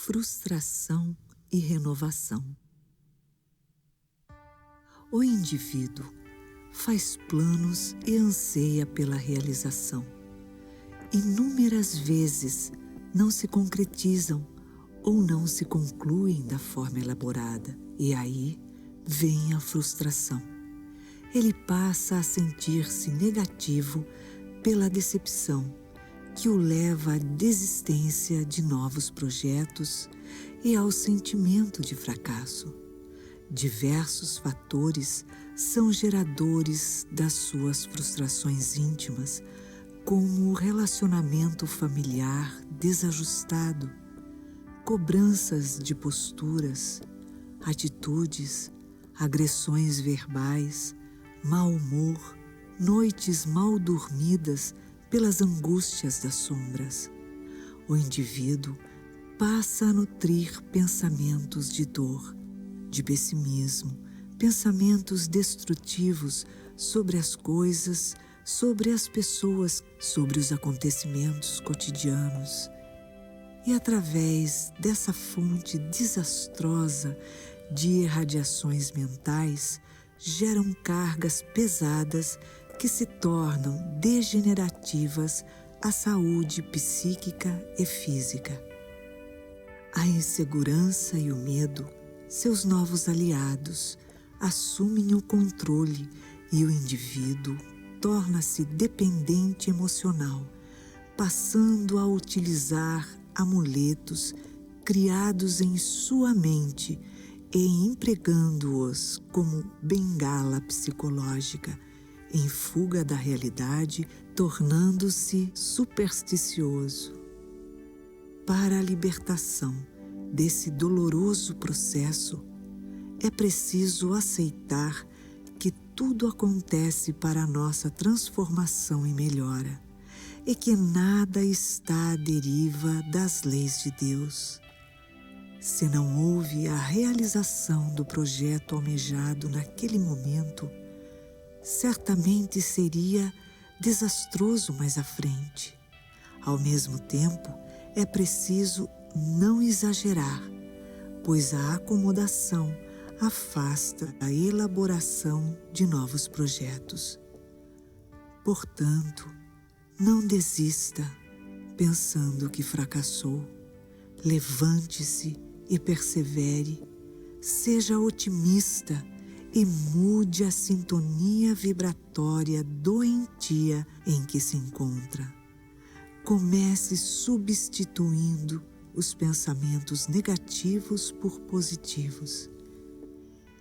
frustração e renovação. O indivíduo faz planos e anseia pela realização. Inúmeras vezes não se concretizam ou não se concluem da forma elaborada, e aí vem a frustração. Ele passa a sentir-se negativo pela decepção, que o leva à desistência de novos projetos e ao sentimento de fracasso. Diversos fatores são geradores das suas frustrações íntimas, como o relacionamento familiar desajustado, cobranças de posturas, atitudes, agressões verbais, mau humor, noites mal dormidas pelas angústias das sombras. O indivíduo passa a nutrir pensamentos de dor, de pessimismo, pensamentos destrutivos sobre as coisas, sobre as pessoas, sobre os acontecimentos cotidianos. E através dessa fonte desastrosa de irradiações mentais, geram cargas pesadas que se tornam degenerativas à saúde psíquica e física. A insegurança e o medo, seus novos aliados, assumem o controle e o indivíduo torna-se dependente emocional, passando a utilizar amuletos criados em sua mente e empregando-os como bengala psicológica, em fuga da realidade, tornando-se supersticioso. Para a libertação desse doloroso processo, é preciso aceitar que tudo acontece para a nossa transformação e melhora, e que nada está à deriva das leis de Deus. Se não houve a realização do projeto almejado naquele momento, certamente seria desastroso mais à frente. Ao mesmo tempo, é preciso não exagerar, pois a acomodação afasta a elaboração de novos projetos. Portanto, não desista pensando que fracassou. Levante-se e persevere, seja otimista e mude a sintonia vibratória doentia em que se encontra. Comece substituindo os pensamentos negativos por positivos.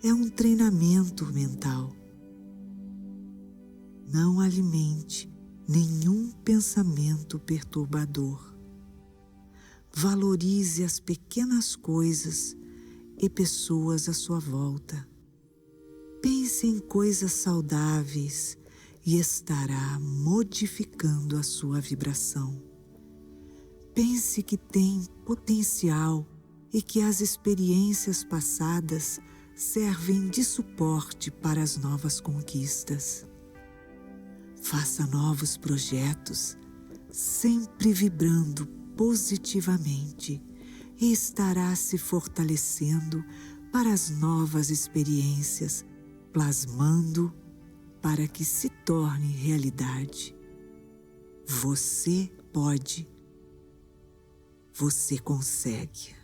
É um treinamento mental. Não alimente nenhum pensamento perturbador. Valorize as pequenas coisas e pessoas à sua volta. Pense em coisas saudáveis e estará modificando a sua vibração. Pense que tem potencial e que as experiências passadas servem de suporte para as novas conquistas. Faça novos projetos, sempre vibrando positivamente, e estará se fortalecendo para as novas experiências, plasmando para que se torne realidade. Você pode, você consegue.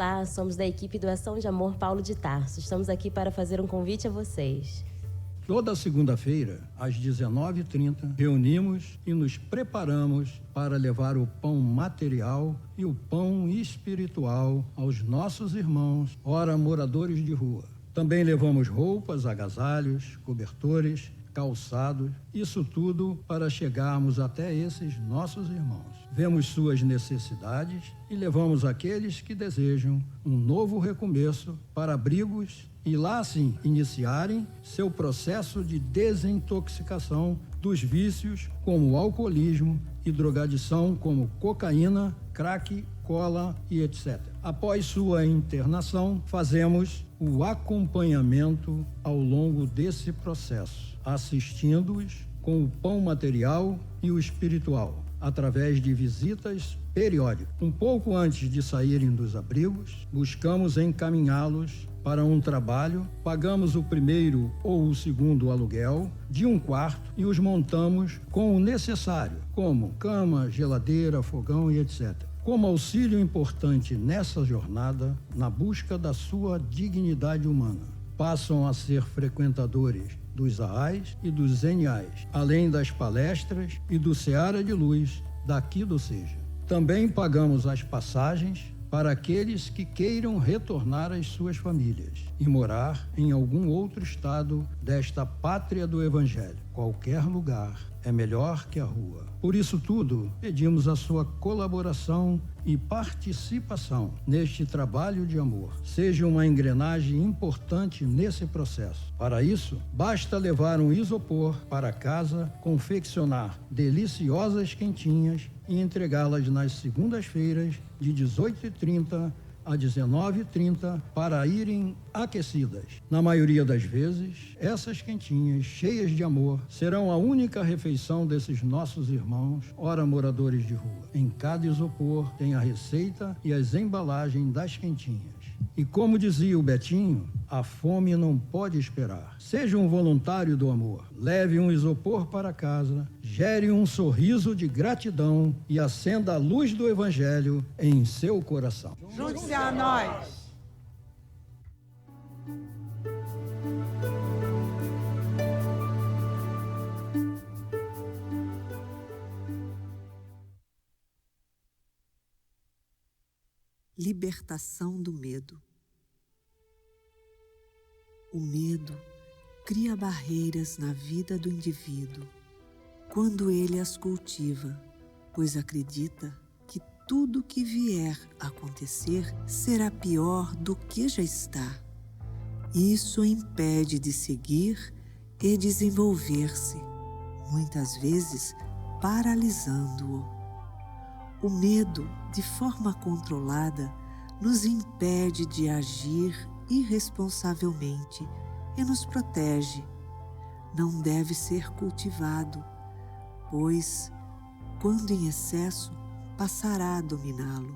Olá, somos da equipe Doação de Amor Paulo de Tarso. Estamos aqui para fazer um convite a vocês. Toda segunda-feira, às 19h30, reunimos e nos preparamos para levar o pão material e o pão espiritual aos nossos irmãos, ora moradores de rua. Também levamos roupas, agasalhos, cobertores, calçados, isso tudo para chegarmos até esses nossos irmãos. Vemos suas necessidades e levamos aqueles que desejam um novo recomeço para abrigos e lá sim iniciarem seu processo de desintoxicação dos vícios como alcoolismo e drogadição como cocaína, crack, cola e etc. Após sua internação, fazemos o acompanhamento ao longo desse processo, assistindo-os com o pão material e o espiritual, através de visitas periódicas. Um pouco antes de saírem dos abrigos, buscamos encaminhá-los para um trabalho, pagamos o primeiro ou o segundo aluguel de um quarto e os montamos com o necessário, como cama, geladeira, fogão e etc. Como auxílio importante nessa jornada, na busca da sua dignidade humana, passam a ser frequentadores dos AAs e dos NAs, além das palestras e do Seara de Luz daqui do SEJA. Também pagamos as passagens para aqueles que queiram retornar às suas famílias e morar em algum outro estado desta pátria do Evangelho. Qualquer lugar é melhor que a rua. Por isso tudo, pedimos a sua colaboração e participação neste trabalho de amor. Seja uma engrenagem importante nesse processo. Para isso, basta levar um isopor para casa, confeccionar deliciosas quentinhas e entregá-las nas segundas-feiras de 18h30 a 19h30 para irem aquecidas. Na maioria das vezes, essas quentinhas cheias de amor serão a única refeição desses nossos irmãos, ora moradores de rua. Em cada isopor tem a receita e as embalagens das quentinhas. E como dizia o Betinho, a fome não pode esperar. Seja um voluntário do amor. Leve um isopor para casa, gere um sorriso de gratidão e acenda a luz do Evangelho em seu coração. Junte-se a nós. Libertação do medo. O medo cria barreiras na vida do indivíduo quando ele as cultiva, pois acredita que tudo que vier a acontecer será pior do que já está. Isso o impede de seguir e desenvolver-se, muitas vezes paralisando-o. O medo, de forma controlada, nos impede de agir irresponsavelmente e nos protege. Não deve ser cultivado, pois, quando em excesso, passará a dominá-lo.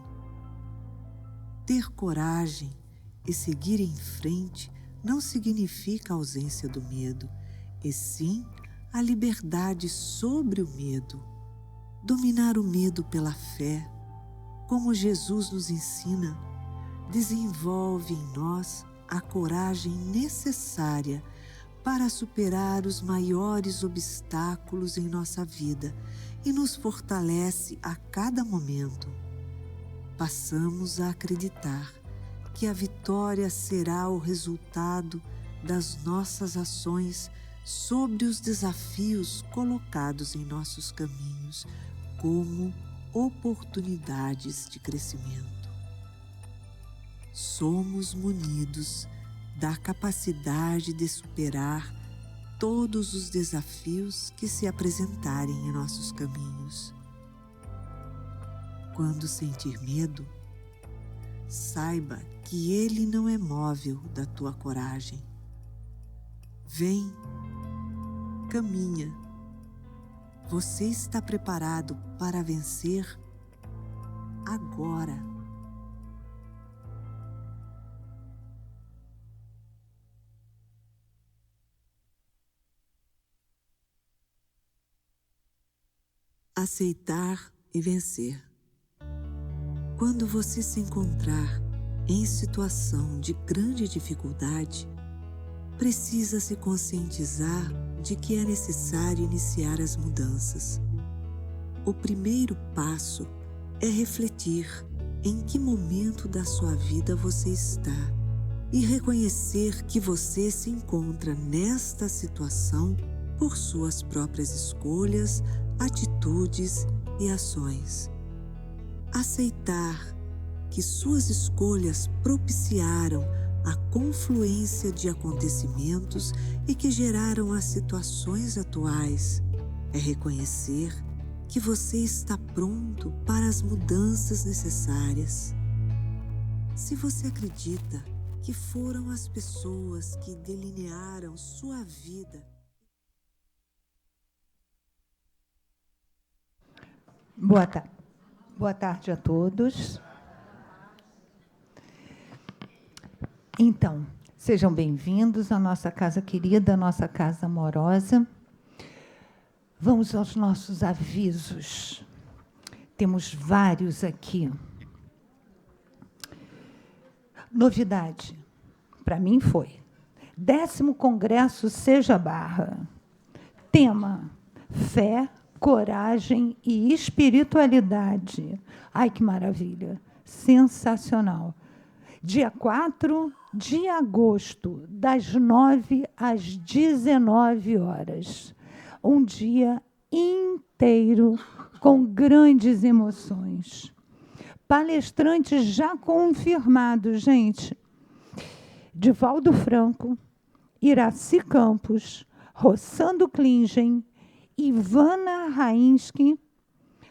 Ter coragem e seguir em frente não significa a ausência do medo, e sim a liberdade sobre o medo. Dominar o medo pela fé, como Jesus nos ensina, desenvolve em nós a coragem necessária para superar os maiores obstáculos em nossa vida e nos fortalece a cada momento. Passamos a acreditar que a vitória será o resultado das nossas ações sobre os desafios colocados em nossos caminhos como oportunidades de crescimento. Somos munidos da capacidade de superar todos os desafios que se apresentarem em nossos caminhos. Quando sentir medo, saiba que ele não é móvel da tua coragem. Vem, caminha. Você está preparado para vencer agora. Aceitar e vencer. Quando você se encontrar em situação de grande dificuldade, precisa se conscientizar de que é necessário iniciar as mudanças. O primeiro passo é refletir em que momento da sua vida você está e reconhecer que você se encontra nesta situação por suas próprias escolhas, atitudes e ações. Aceitar que suas escolhas propiciaram a confluência de acontecimentos e que geraram as situações atuais é reconhecer que você está pronto para as mudanças necessárias. Se você acredita que foram as pessoas que delinearam sua vida. Boa tarde a todos. Então, sejam bem-vindos à nossa casa querida, à nossa casa amorosa. Vamos aos nossos avisos. Temos vários aqui. Novidade, para mim foi. 10º Congresso Seja Barra. Tema: fé, coragem e espiritualidade. Ai, que maravilha! Sensacional. Dia 4 de agosto, das 9 às 19 horas. Um dia inteiro com grandes emoções. Palestrantes já confirmados, gente. Divaldo Franco, Iraci Campos, Rossando Klingen, Ivana Rainsky,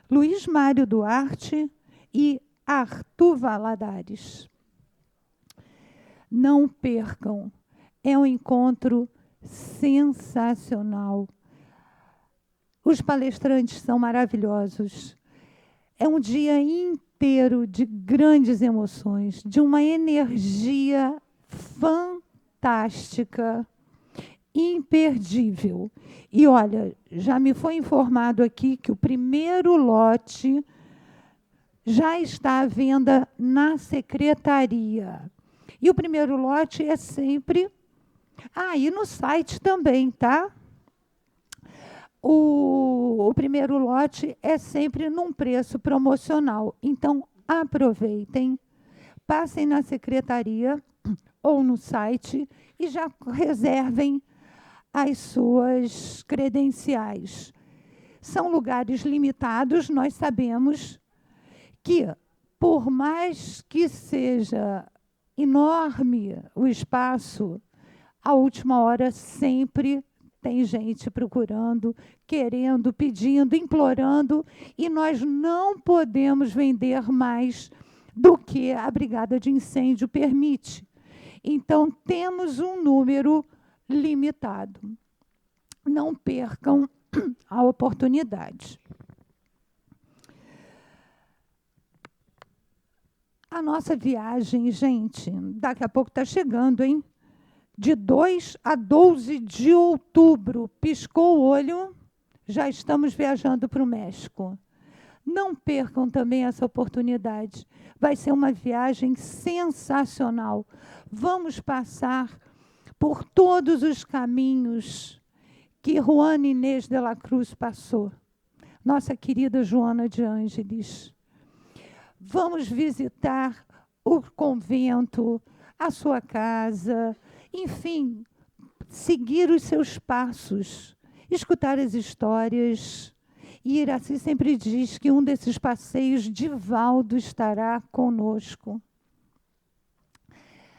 Luiz Mário Duarte e Arthur Valadares. Não percam, é um encontro sensacional. Os palestrantes são maravilhosos. É um dia inteiro de grandes emoções, de uma energia fantástica, imperdível. E, olha, já me foi informado aqui que o primeiro lote já está à venda na secretaria. E o primeiro lote é sempre... e no site também, tá? O primeiro lote é sempre num preço promocional. Então, aproveitem, passem na secretaria ou no site e já reservem as suas credenciais. São lugares limitados, nós sabemos que, por mais que seja enorme o espaço, à última hora sempre tem gente procurando, querendo, pedindo, implorando, e nós não podemos vender mais do que a Brigada de Incêndio permite. Então, temos um número limitado. Não percam a oportunidade. A nossa viagem, gente, daqui a pouco está chegando, hein? De 2 a 12 de outubro, piscou o olho, já estamos viajando para o México. Não percam também essa oportunidade. Vai ser uma viagem sensacional. Vamos passar por todos os caminhos que Juana Inês de la Cruz passou. Nossa querida Joana de Ângeles. Vamos visitar o convento, a sua casa, enfim, seguir os seus passos, escutar as histórias. E Iraci sempre diz que um desses passeios, Divaldo estará conosco.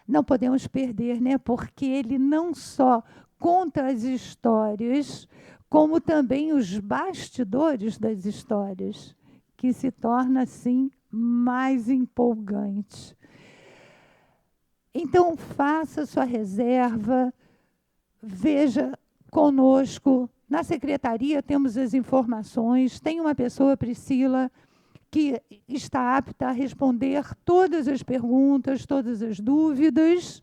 Não podemos perder, né? Porque ele não só conta as histórias, como também os bastidores das histórias, que se torna, assim, mais empolgante. Então, faça sua reserva, veja conosco. Na secretaria temos as informações, tem uma pessoa, Priscila, que está apta a responder todas as perguntas, todas as dúvidas.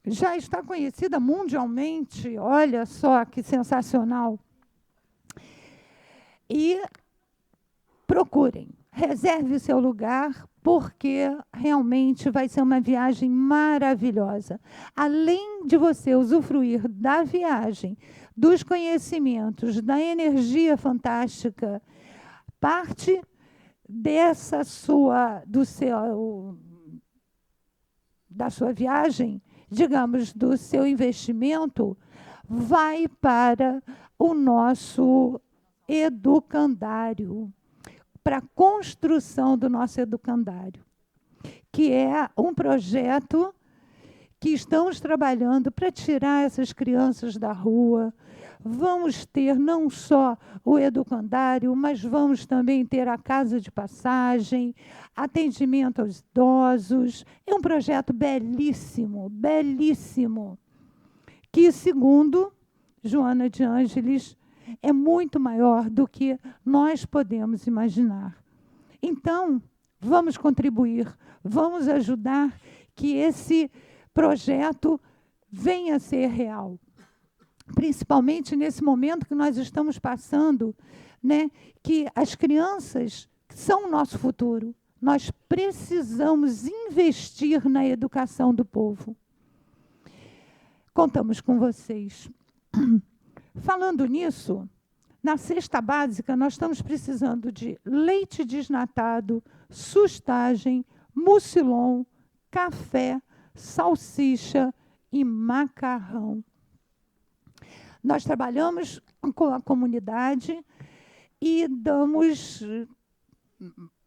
Já está conhecida mundialmente, olha só que sensacional. E procurem, reserve o seu lugar, porque realmente vai ser uma viagem maravilhosa. Além de você usufruir da viagem, dos conhecimentos, da energia fantástica, parte da sua viagem, digamos, do seu investimento, vai para o nosso educandário, para a construção do nosso educandário, que é um projeto que estamos trabalhando para tirar essas crianças da rua. Vamos ter não só o educandário, mas vamos também ter a casa de passagem, atendimento aos idosos. É um projeto belíssimo, belíssimo, que, segundo Joana de Ângeles, é muito maior do que nós podemos imaginar. Então, vamos contribuir, vamos ajudar que esse projeto venha a ser real. Principalmente nesse momento que nós estamos passando, né, que as crianças são o nosso futuro. Nós precisamos investir na educação do povo. Contamos com vocês. Falando nisso, na cesta básica, nós estamos precisando de leite desnatado, sustagem, mucilon, café, salsicha e macarrão. Nós trabalhamos com a comunidade e damos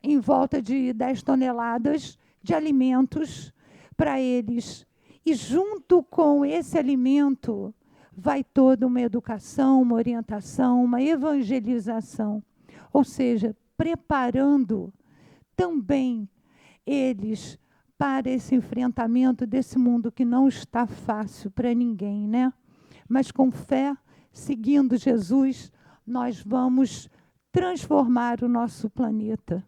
em volta de 10 toneladas de alimentos para eles. E junto com esse alimento vai toda uma educação, uma orientação, uma evangelização. Ou seja, preparando também eles para esse enfrentamento desse mundo que não está fácil para ninguém, né? Mas com fé, seguindo Jesus, nós vamos transformar o nosso planeta.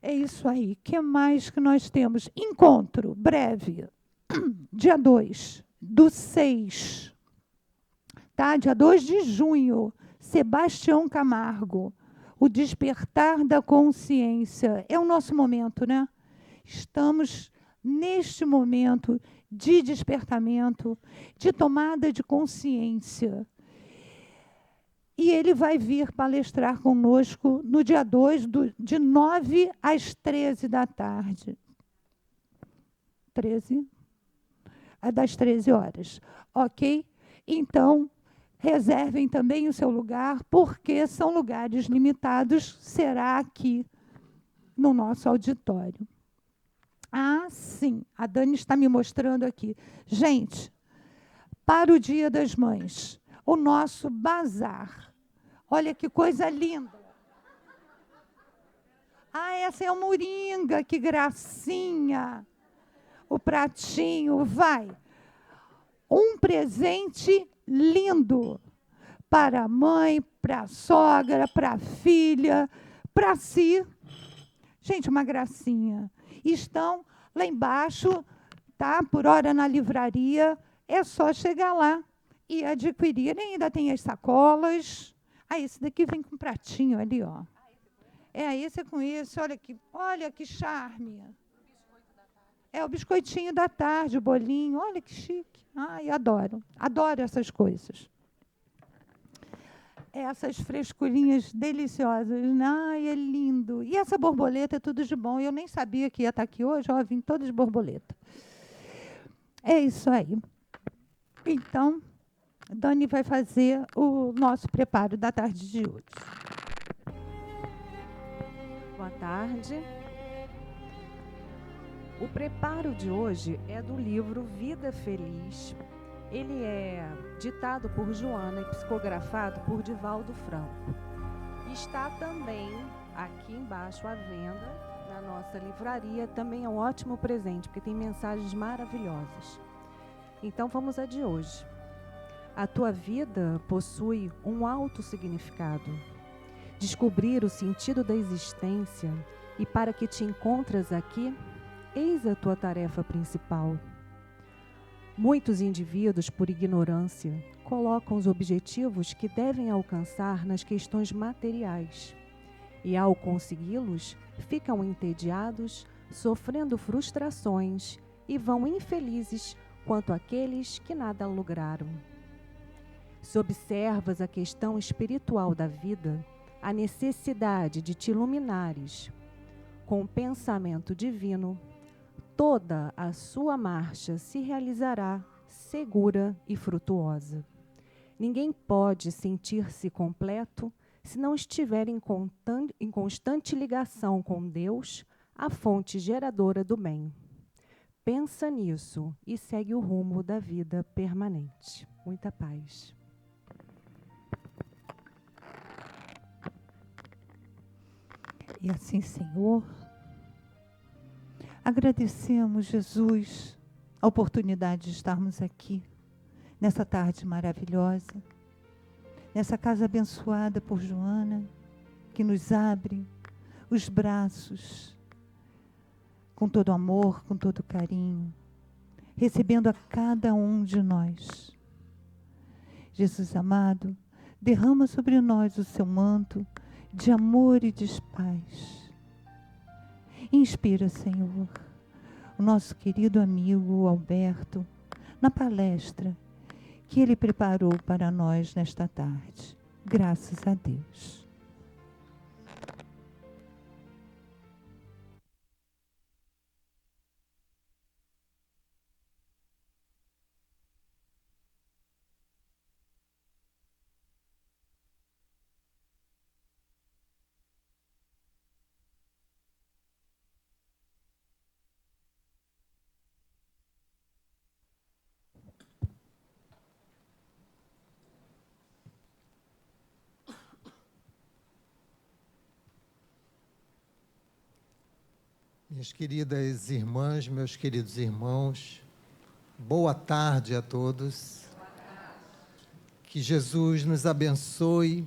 É isso aí. O que mais que nós temos? Encontro breve, dia 2/6, tá? Dia 2 de junho, Sebastião Camargo, o despertar da consciência. É o nosso momento, né? Estamos neste momento de despertamento, de tomada de consciência. E ele vai vir palestrar conosco no dia 2, de 9 às 13 da tarde. 13? Das 13 horas. Ok? Então, reservem também o seu lugar, porque são lugares limitados, será aqui no nosso auditório. Ah, sim, a Dani está me mostrando aqui. Gente, para o Dia das Mães, o nosso bazar. Olha que coisa linda. Ah, essa é a moringa, que gracinha. O pratinho, vai. Um presente lindo para a mãe, para a sogra, para a filha, para si. Gente, uma gracinha. Estão lá embaixo, tá? Por hora na livraria. É só chegar lá e adquirir. E ainda tem as sacolas. Ah, esse daqui vem com um pratinho ali, ó. Esse é com esse. Olha que charme. É o biscoitinho da tarde, o bolinho. Olha que chique. Ai, adoro. Adoro essas coisas. Essas frescurinhas deliciosas. Ai, é lindo. E essa borboleta é tudo de bom. Eu nem sabia que ia estar aqui hoje. Ó, vim toda de borboleta. É isso aí. Então, Dani vai fazer o nosso preparo da tarde de hoje. Boa tarde. O preparo de hoje é do livro Vida Feliz. Ele é ditado por Joana e psicografado por Divaldo Franco. Está também aqui embaixo à venda na nossa livraria. Também é um ótimo presente, porque tem mensagens maravilhosas. Então vamos à de hoje. A tua vida possui um alto significado. Descobrir o sentido da existência e para que te encontras aqui, eis a tua tarefa principal. Muitos indivíduos, por ignorância, colocam os objetivos que devem alcançar nas questões materiais e, ao consegui-los, ficam entediados, sofrendo frustrações e vão infelizes quanto aqueles que nada lograram. Se observas a questão espiritual da vida, a necessidade de te iluminares com o pensamento divino, toda a sua marcha se realizará segura e frutuosa. Ninguém pode sentir-se completo se não estiver em constante ligação com Deus, a fonte geradora do bem. Pensa nisso e segue o rumo da vida permanente. Muita paz. E assim, Senhor, agradecemos, Jesus, a oportunidade de estarmos aqui, nessa tarde maravilhosa, nessa casa abençoada por Joana, que nos abre os braços com todo amor, com todo carinho, recebendo a cada um de nós. Jesus amado, derrama sobre nós o seu manto de amor e de paz. Inspira, Senhor, o nosso querido amigo Alberto na palestra que ele preparou para nós nesta tarde. Graças a Deus. Minhas queridas irmãs, meus queridos irmãos, boa tarde a todos. Que Jesus nos abençoe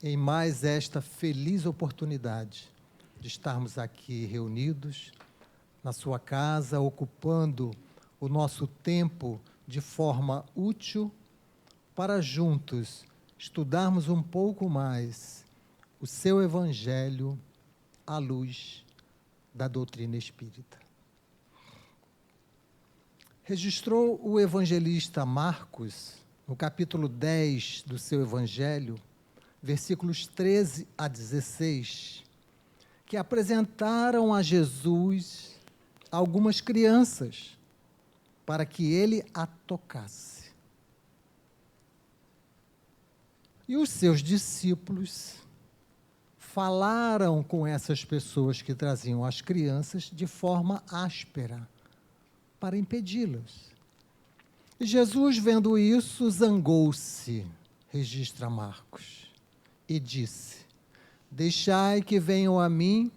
em mais esta feliz oportunidade de estarmos aqui reunidos na sua casa, ocupando o nosso tempo de forma útil para juntos estudarmos um pouco mais o seu Evangelho à luz da doutrina espírita. Registrou o evangelista Marcos, no capítulo 10 do seu Evangelho, versículos 13 a 16, que apresentaram a Jesus algumas crianças para que ele a tocasse. E os seus discípulos falaram com essas pessoas que traziam as crianças de forma áspera, para impedi-las. E Jesus, vendo isso, zangou-se, registra Marcos, e disse: deixai que venham a mim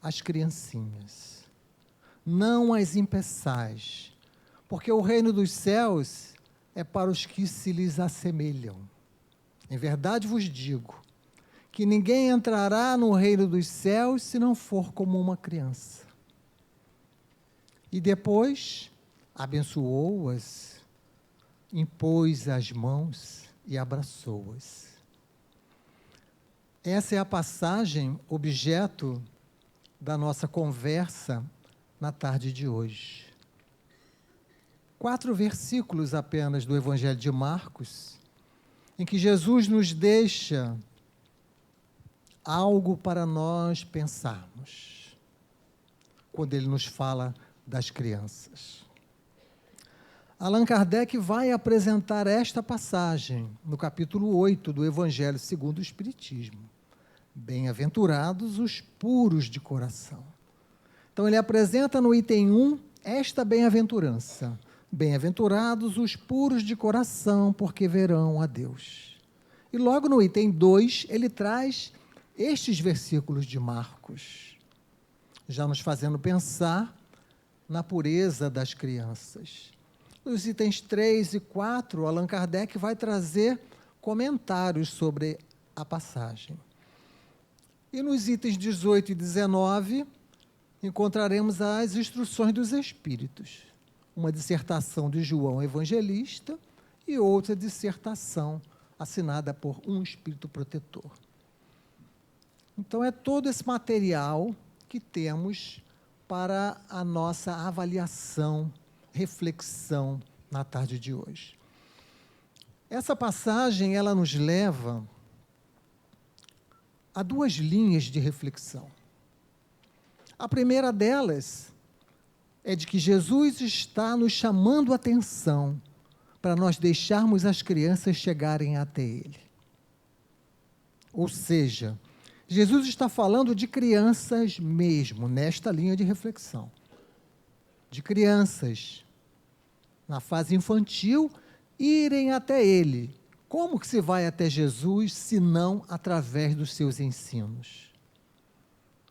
as criancinhas, não as impeçais, porque o reino dos céus é para os que se lhes assemelham. Em verdade vos digo, que ninguém entrará no reino dos céus se não for como uma criança. E depois abençoou-as, impôs as mãos e abraçou-as. Essa é a passagem objeto da nossa conversa na tarde de hoje. 4 versículos apenas do Evangelho de Marcos, em que Jesus nos deixa algo para nós pensarmos, quando ele nos fala das crianças. Allan Kardec vai apresentar esta passagem no capítulo 8 do Evangelho segundo o Espiritismo. Bem-aventurados os puros de coração. Então ele apresenta no item 1 esta bem-aventurança. Bem-aventurados os puros de coração, porque verão a Deus. E logo no item 2 ele traz estes versículos de Marcos, já nos fazendo pensar na pureza das crianças. Nos itens 3 e 4, Allan Kardec vai trazer comentários sobre a passagem. E nos itens 18 e 19, encontraremos as instruções dos Espíritos. Uma dissertação de João Evangelista e outra dissertação assinada por um Espírito Protetor. Então, é todo esse material que temos para a nossa avaliação, reflexão na tarde de hoje. Essa passagem, ela nos leva a 2 linhas de reflexão. A primeira delas é de que Jesus está nos chamando a atenção para nós deixarmos as crianças chegarem até Ele. Ou seja, Jesus está falando de crianças mesmo, nesta linha de reflexão. De crianças, na fase infantil, irem até Ele. Como que se vai até Jesus, se não através dos seus ensinos?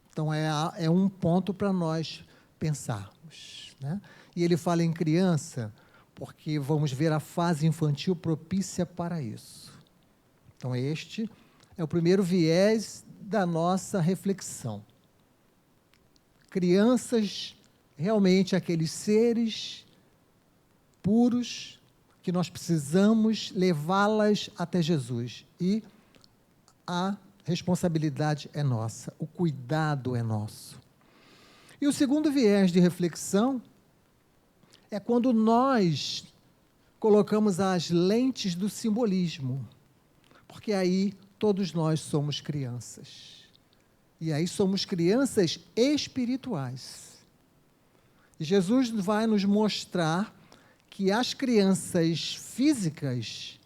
Então, é um ponto para nós pensarmos, né? E ele fala em criança, porque vamos ver a fase infantil propícia para isso. Então, este é o primeiro viés da nossa reflexão. Crianças, realmente aqueles seres puros, que nós precisamos levá-las até Jesus. E a responsabilidade é nossa, o cuidado é nosso. E o segundo viés de reflexão é quando nós colocamos as lentes do simbolismo, porque aí todos nós somos crianças. E aí somos crianças espirituais. E Jesus vai nos mostrar que as crianças físicas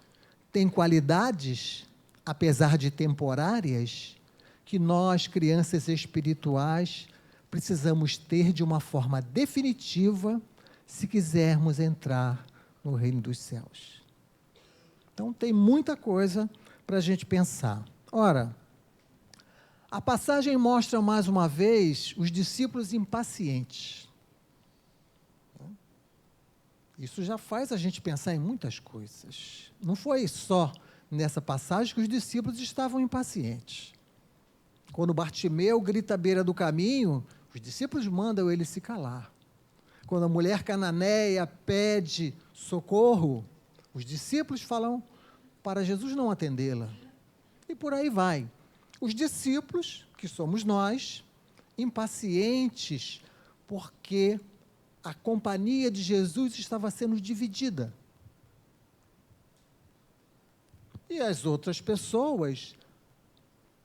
têm qualidades, apesar de temporárias, que nós, crianças espirituais, precisamos ter de uma forma definitiva se quisermos entrar no reino dos céus. Então, tem muita coisa para a gente pensar. Ora, a passagem mostra mais uma vez os discípulos impacientes. Isso já faz a gente pensar em muitas coisas. Não foi só nessa passagem que os discípulos estavam impacientes. Quando Bartimeu grita à beira do caminho, os discípulos mandam ele se calar. Quando a mulher cananeia pede socorro, os discípulos falam para Jesus não atendê-la. E por aí vai. Os discípulos, que somos nós, impacientes, porque a companhia de Jesus estava sendo dividida. E as outras pessoas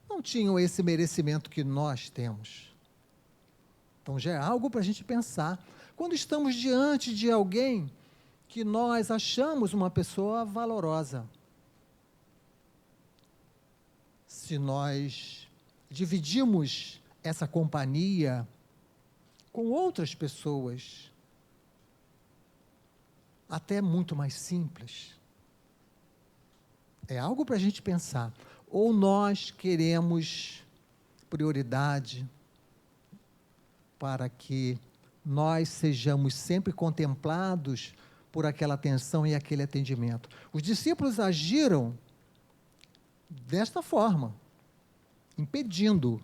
não tinham esse merecimento que nós temos. Então já é algo para a gente pensar. Quando estamos diante de alguém que nós achamos uma pessoa valorosa, se nós dividimos essa companhia com outras pessoas, até muito mais simples, é algo para a gente pensar. Ou nós queremos prioridade para que nós sejamos sempre contemplados por aquela atenção e aquele atendimento. Os discípulos agiram desta forma, impedindo.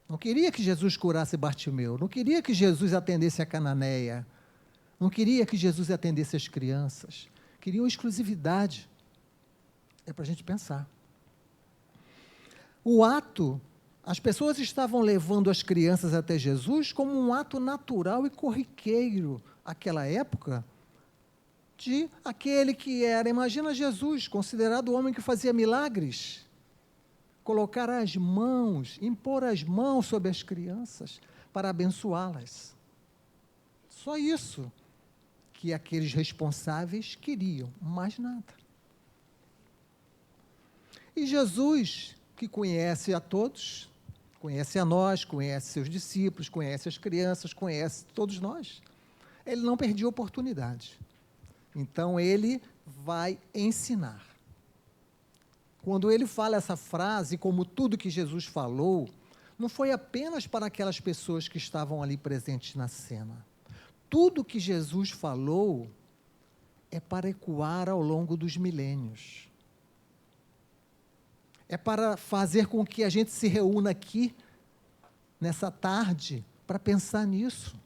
Não queria que Jesus curasse Bartimeu, não queria que Jesus atendesse a cananeia, não queria que Jesus atendesse as crianças, queriam exclusividade. É para a gente pensar. O ato, as pessoas estavam levando as crianças até Jesus como um ato natural e corriqueiro, àquela época, de aquele que era, imagina Jesus, considerado o homem que fazia milagres, colocar as mãos, impor as mãos sobre as crianças para abençoá-las. Só isso que aqueles responsáveis queriam, mais nada. E Jesus, que conhece a todos, conhece a nós, conhece seus discípulos, conhece as crianças, conhece todos nós, ele não perdia oportunidade. Então, ele vai ensinar. Quando ele fala essa frase, como tudo que Jesus falou, não foi apenas para aquelas pessoas que estavam ali presentes na cena. Tudo que Jesus falou é para ecoar ao longo dos milênios. É para fazer com que a gente se reúna aqui, nessa tarde, para pensar nisso.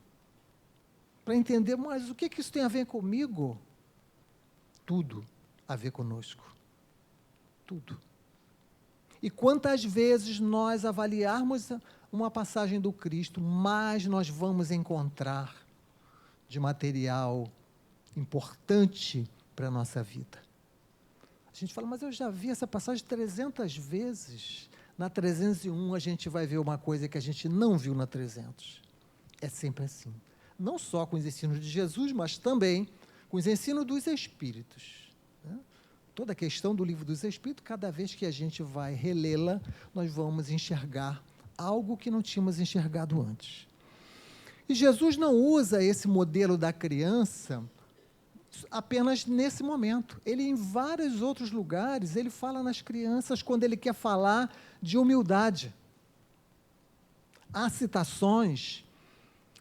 Para entender, mas o que isso tem a ver comigo? Tudo a ver conosco. Tudo. E quantas vezes nós avaliarmos uma passagem do Cristo, mais nós vamos encontrar de material importante para a nossa vida. A gente fala, mas eu já vi essa passagem 300 vezes. Na 301 a gente vai ver uma coisa que a gente não viu na 300. É sempre assim. não só com os ensinos de Jesus, mas também com os ensinos dos Espíritos. Né? Toda a questão do Livro dos Espíritos, cada vez que a gente vai relê-la, nós vamos enxergar algo que não tínhamos enxergado antes. E Jesus não usa esse modelo da criança apenas nesse momento. Ele, em vários outros lugares, ele fala nas crianças quando ele quer falar de humildade. Há citações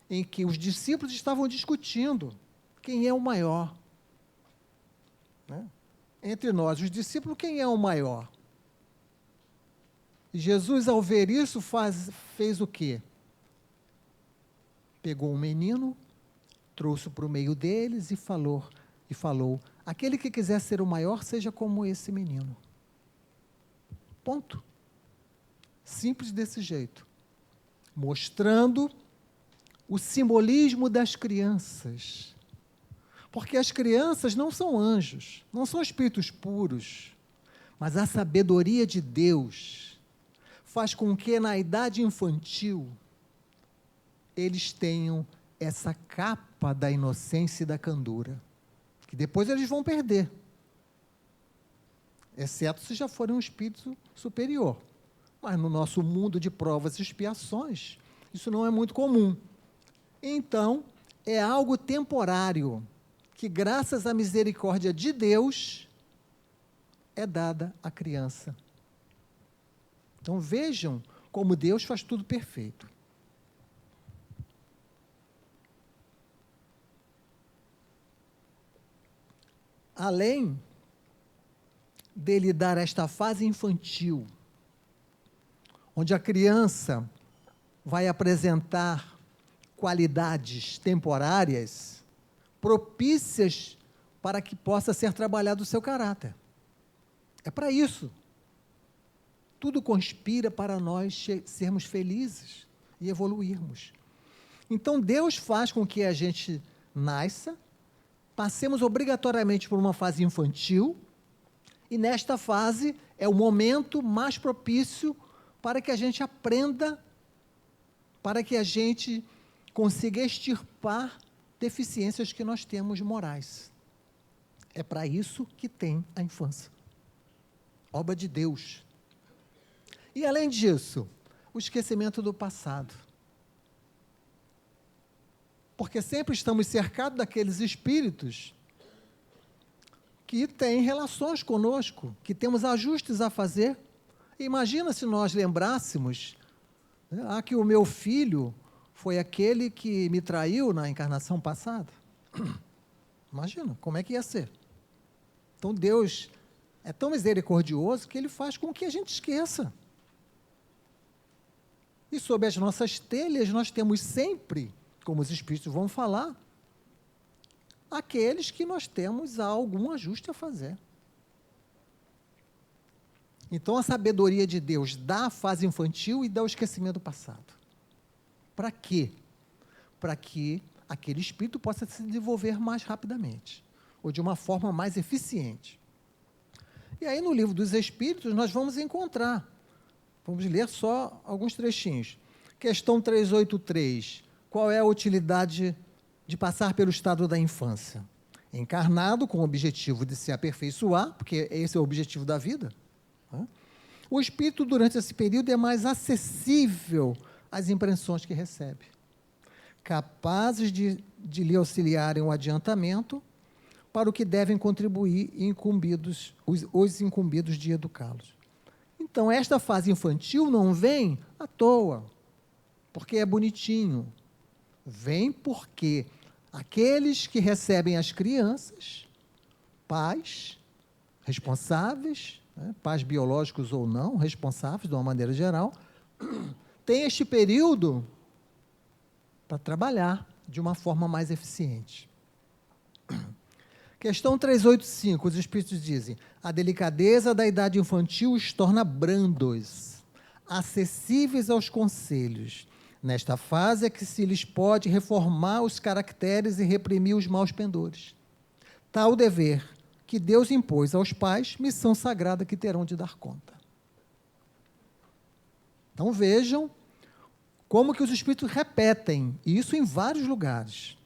em que os discípulos estavam discutindo quem é o maior. Né? Entre nós, os discípulos, quem é o maior? E Jesus, ao ver isso, fez o quê? Pegou um menino, trouxe para o meio deles e falou, aquele que quiser ser o maior, seja como esse menino. Ponto. Simples desse jeito. Mostrando o simbolismo das crianças. Porque as crianças não são anjos, não são espíritos puros, mas a sabedoria de Deus faz com que, na idade infantil, eles tenham essa capa da inocência e da candura, que depois eles vão perder, exceto se já forem um espírito superior. Mas no nosso mundo de provas e expiações, isso não é muito comum. Então, é algo temporário, que graças à misericórdia de Deus, é dada à criança. Então, vejam como Deus faz tudo perfeito. Além dele dar esta fase infantil, onde a criança vai apresentar qualidades temporárias, propícias para que possa ser trabalhado o seu caráter. É para isso. Tudo conspira para nós sermos felizes e evoluirmos. Então, Deus faz com que a gente nasça, passemos obrigatoriamente por uma fase infantil, e nesta fase é o momento mais propício para que a gente aprenda, para que a gente consiga extirpar deficiências que nós temos morais. É para isso que tem a infância. Obra de Deus. E, além disso, o esquecimento do passado. Porque sempre estamos cercados daqueles espíritos que têm relações conosco, que temos ajustes a fazer. Imagina se nós lembrássemos, né, que o meu filho foi aquele que me traiu na encarnação passada. Imagina, como é que ia ser? Então, Deus é tão misericordioso que Ele faz com que a gente esqueça. E sob as nossas telhas, nós temos sempre, como os Espíritos vão falar, aqueles que nós temos algum ajuste a fazer. Então, a sabedoria de Deus dá a fase infantil e dá o esquecimento do passado. Para quê? Para que aquele espírito possa se desenvolver mais rapidamente, ou de uma forma mais eficiente. E aí, no Livro dos Espíritos, nós vamos encontrar, vamos ler só alguns trechinhos. Questão 383. Qual é a utilidade de passar pelo estado da infância? Encarnado com o objetivo de se aperfeiçoar, porque esse é o objetivo da vida. O espírito, durante esse período, é mais acessível às impressões que recebe, capazes de lhe auxiliarem o adiantamento para o que devem contribuir os incumbidos de educá-los. Então, esta fase infantil não vem à toa, porque é bonitinho. Vem porque aqueles que recebem as crianças, pais responsáveis, né, pais biológicos ou não, responsáveis de uma maneira geral, têm este período para trabalhar de uma forma mais eficiente. Questão 385, os Espíritos dizem: a delicadeza da idade infantil os torna brandos, acessíveis aos conselhos. Nesta fase é que se lhes pode reformar os caracteres e reprimir os maus pendores. Tal dever que Deus impôs aos pais, missão sagrada que terão de dar conta. Então, vejam como que os espíritos repetem, e isso em vários lugares.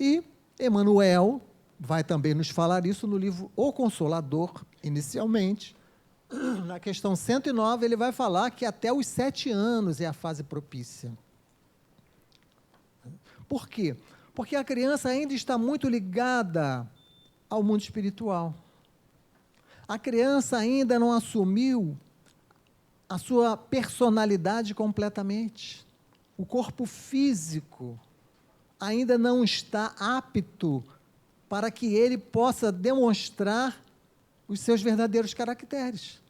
E Emmanuel vai também nos falar isso no livro O Consolador, inicialmente. Na questão 109, ele vai falar que até os 7 anos é a fase propícia. Por quê? Porque a criança ainda está muito ligada ao mundo espiritual. A criança ainda não assumiu a sua personalidade completamente. O corpo físico ainda não está apto para que ele possa demonstrar os seus verdadeiros caracteres.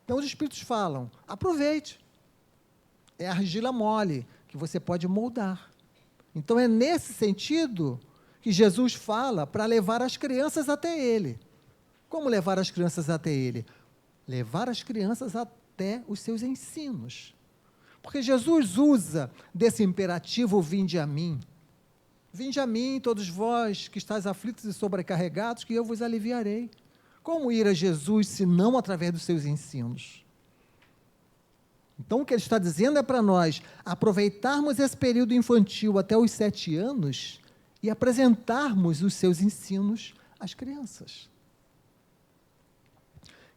Então, os espíritos falam, aproveite. É argila mole, que você pode moldar. Então, é nesse sentido que Jesus fala para levar as crianças até ele. Como levar as crianças até ele? Levar as crianças até os seus ensinos. Porque Jesus usa desse imperativo, vinde a mim. Vinde a mim, todos vós que estáis aflitos e sobrecarregados, que eu vos aliviarei. Como ir a Jesus, se não através dos seus ensinos? Então, o que ele está dizendo é para nós aproveitarmos esse período infantil até os 7 anos e apresentarmos os seus ensinos às crianças.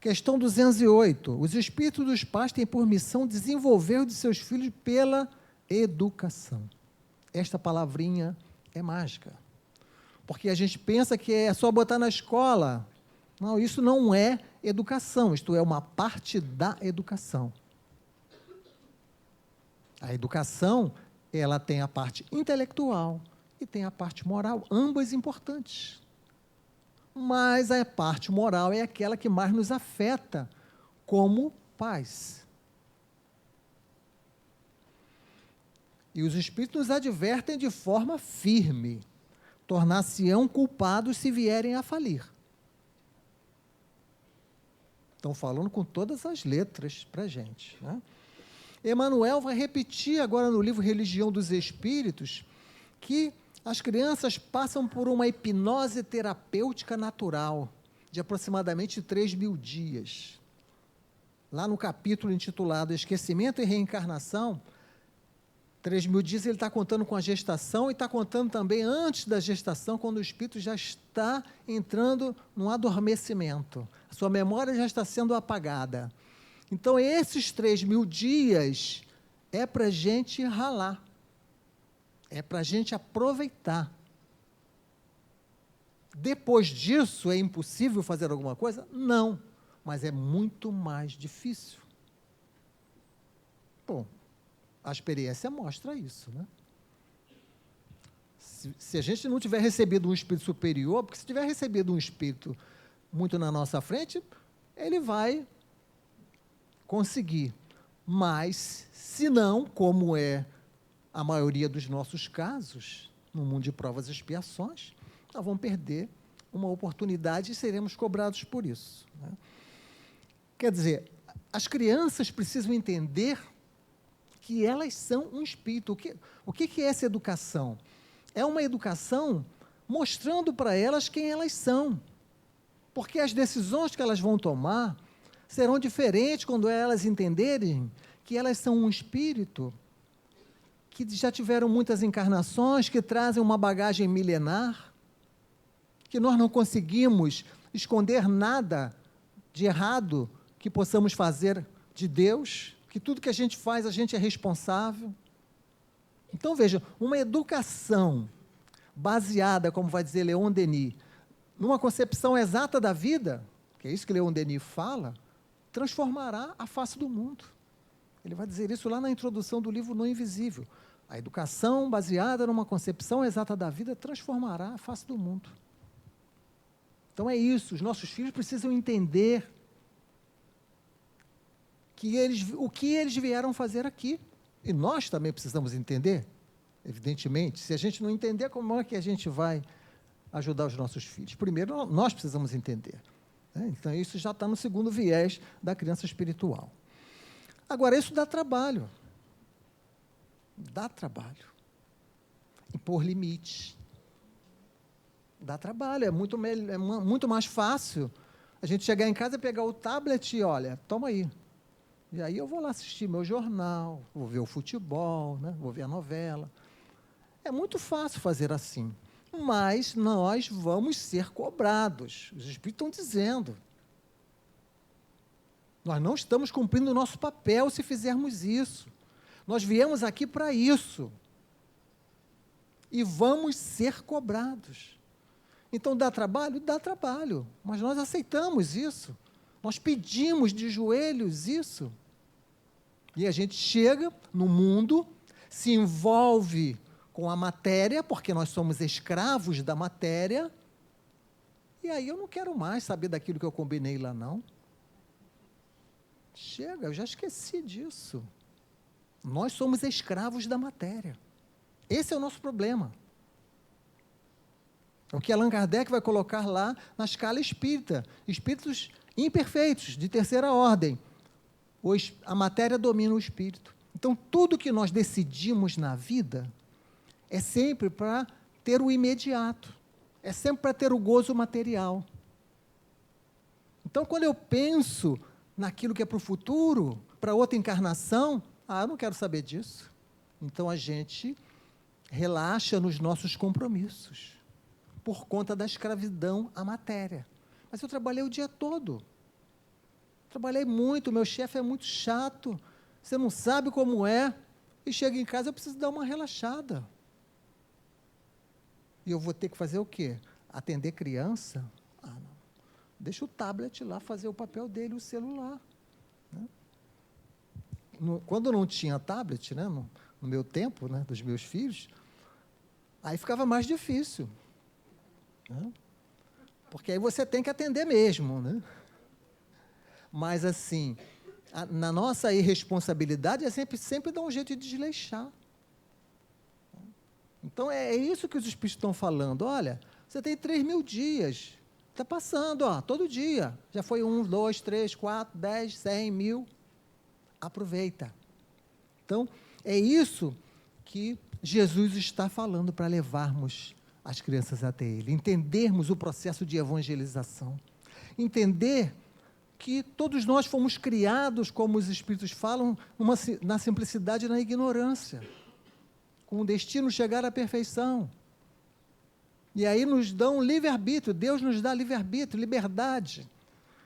Questão 208. Os espíritos dos pais têm por missão desenvolver os de seus filhos pela educação. Esta palavrinha é mágica. Porque a gente pensa que é só botar na escola. Não, isso não é educação, isto é uma parte da educação. A educação, ela tem a parte intelectual e tem a parte moral, ambas importantes. Mas a parte moral é aquela que mais nos afeta como pais. E os espíritos nos advertem de forma firme: tornar-se-ão culpados se vierem a falir. Estão falando com todas as letras para a gente, né? Emmanuel vai repetir agora no livro Religião dos Espíritos que as crianças passam por uma hipnose terapêutica natural de aproximadamente 3.000 dias. Lá no capítulo intitulado Esquecimento e Reencarnação, 3.000 dias ele está contando com a gestação e está contando também antes da gestação, quando o espírito já está entrando num adormecimento. A sua memória já está sendo apagada. Então, esses 3.000 dias é para a gente ralar. É para a gente aproveitar. Depois disso, é impossível fazer alguma coisa? Não, mas é muito mais difícil. Bom, a experiência mostra isso, né? Se a gente não tiver recebido um espírito superior, porque se tiver recebido um espírito muito na nossa frente, ele vai conseguir. Mas, se não, como é a maioria dos nossos casos, no mundo de provas e expiações, nós vamos perder uma oportunidade e seremos cobrados por isso, né? Quer dizer, as crianças precisam entender que elas são um espírito. O que é essa educação? É uma educação mostrando para elas quem elas são. Porque as decisões que elas vão tomar serão diferentes quando elas entenderem que elas são um espírito, que já tiveram muitas encarnações, que trazem uma bagagem milenar, que nós não conseguimos esconder nada de errado que possamos fazer de Deus, que tudo que a gente faz, a gente é responsável. Então, veja, uma educação baseada, como vai dizer Leon Denis, numa concepção exata da vida, que é isso que Leon Denis fala, transformará a face do mundo. Ele vai dizer isso lá na introdução do livro No Invisível. A educação baseada numa concepção exata da vida transformará a face do mundo. Então é isso, os nossos filhos precisam entender o que eles vieram fazer aqui. E nós também precisamos entender, evidentemente. Se a gente não entender, como é que a gente vai ajudar os nossos filhos? Primeiro, nós precisamos entender, né? Então, isso já está no segundo viés da criança espiritual. Agora, isso dá trabalho. Dá trabalho. Impor limites. Dá trabalho. É muito mais fácil a gente chegar em casa e pegar o tablet e, olha, toma aí. E aí eu vou lá assistir meu jornal, vou ver o futebol, né? Vou ver a novela. É muito fácil fazer assim, mas nós vamos ser cobrados. Os Espíritos estão dizendo. Nós não estamos cumprindo o nosso papel se fizermos isso. Nós viemos aqui para isso. E vamos ser cobrados. Então, dá trabalho? Dá trabalho. Mas nós aceitamos isso. Nós pedimos de joelhos isso. E a gente chega no mundo, se envolve com a matéria, porque nós somos escravos da matéria, e aí eu não quero mais saber daquilo que eu combinei lá, não. Chega, eu já esqueci disso. Nós somos escravos da matéria. Esse é o nosso problema. O que Allan Kardec vai colocar lá na escala espírita. Espíritos imperfeitos, de terceira ordem. A matéria domina o espírito. Então, tudo que nós decidimos na vida é sempre para ter o imediato. É sempre para ter o gozo material. Então, quando eu penso naquilo que é para o futuro, para outra encarnação, eu não quero saber disso. Então, a gente relaxa nos nossos compromissos, por conta da escravidão à matéria. Mas eu trabalhei o dia todo. Trabalhei muito, meu chefe é muito chato, você não sabe como é, e chega em casa, eu preciso dar uma relaxada. E eu vou ter que fazer o quê? Atender criança? Não. Deixa o tablet lá fazer o papel dele, o celular. Né? Quando não tinha tablet, né, no meu tempo, né, dos meus filhos, aí ficava mais difícil. Né? Porque aí você tem que atender mesmo. Né? Mas, assim, na nossa irresponsabilidade, é sempre dar um jeito de desleixar. Então, é isso que os Espíritos estão falando. Olha, você tem 3.000 dias, está passando, todo dia. Já foi 1, 2, 3, 4, 10, 100, 1.000. Aproveita. Então, é isso que Jesus está falando para levarmos as crianças até Ele. Entendermos o processo de evangelização. Entender que todos nós fomos criados, como os Espíritos falam, na simplicidade e na ignorância, com o destino chegar à perfeição. E aí nos dão livre-arbítrio, Deus nos dá livre-arbítrio, liberdade,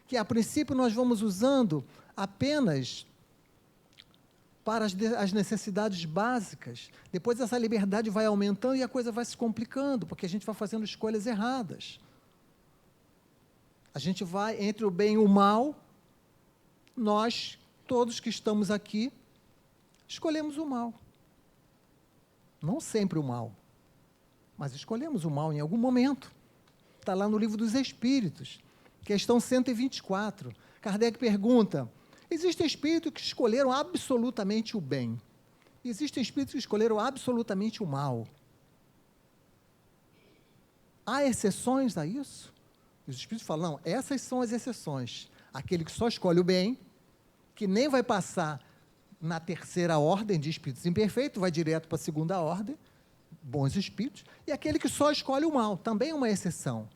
que a princípio nós vamos usando apenas para as necessidades básicas. Depois essa liberdade vai aumentando e a coisa vai se complicando, porque a gente vai fazendo escolhas erradas. A gente vai entre o bem e o mal, nós, todos que estamos aqui, escolhemos o mal. Não sempre o mal, mas escolhemos o mal em algum momento. Está lá no Livro dos Espíritos, questão 124. Kardec pergunta: existem espíritos que escolheram absolutamente o bem. Existem espíritos que escolheram absolutamente o mal. Há exceções a isso? Os espíritos falam, não, essas são as exceções. Aquele que só escolhe o bem, que nem vai passar na terceira ordem de espíritos imperfeitos, vai direto para a segunda ordem, bons espíritos, e aquele que só escolhe o mal, também é uma exceção.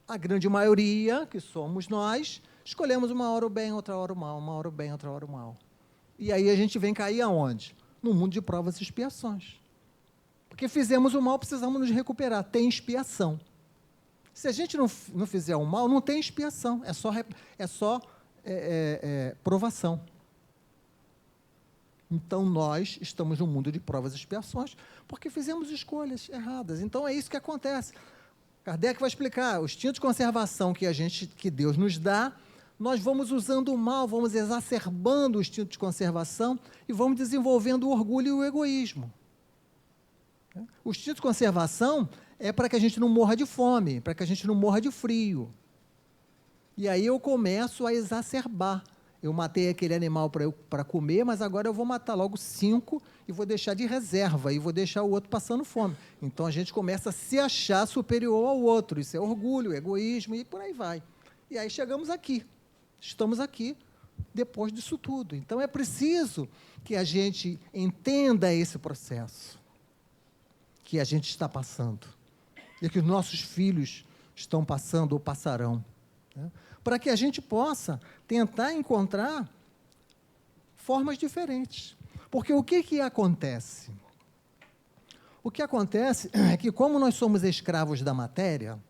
A grande maioria, que somos nós, escolhemos uma hora o bem, outra hora o mal, uma hora o bem, outra hora o mal. E aí a gente vem cair aonde? No mundo de provas e expiações. Porque fizemos o mal, precisamos nos recuperar, tem expiação. Se a gente não fizer o mal, não tem expiação, é só provação. Então, nós estamos no mundo de provas e expiações porque fizemos escolhas erradas. Então, é isso que acontece. Kardec vai explicar, o instinto de conservação que Deus nos dá, nós vamos usando o mal, vamos exacerbando o instinto de conservação e vamos desenvolvendo o orgulho e o egoísmo. O instinto de conservação é para que a gente não morra de fome, para que a gente não morra de frio. E aí eu começo a exacerbar. Eu matei aquele animal para comer, mas agora eu vou matar logo 5 e vou deixar de reserva, e vou deixar o outro passando fome. Então, a gente começa a se achar superior ao outro. Isso é orgulho, egoísmo, e por aí vai. E aí chegamos aqui. Estamos aqui depois disso tudo. Então, é preciso que a gente entenda esse processo que a gente está passando, e que os nossos filhos estão passando ou passarão, né? Para que a gente possa tentar encontrar formas diferentes. Porque o que acontece? O que acontece é que, como nós somos escravos da matéria,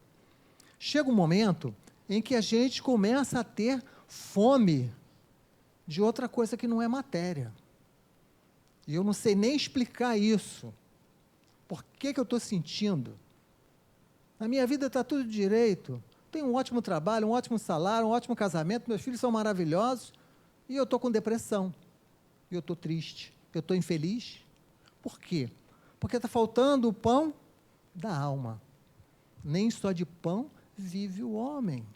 chega um momento em que a gente começa a ter fome de outra coisa que não é matéria. E eu não sei nem explicar isso. Por que eu estou sentindo? Na minha vida está tudo direito. Tenho um ótimo trabalho, um ótimo salário, um ótimo casamento, meus filhos são maravilhosos, e eu estou com depressão. E eu estou triste. Eu estou infeliz. Por quê? Porque está faltando o pão da alma. Nem só de pão vive o homem.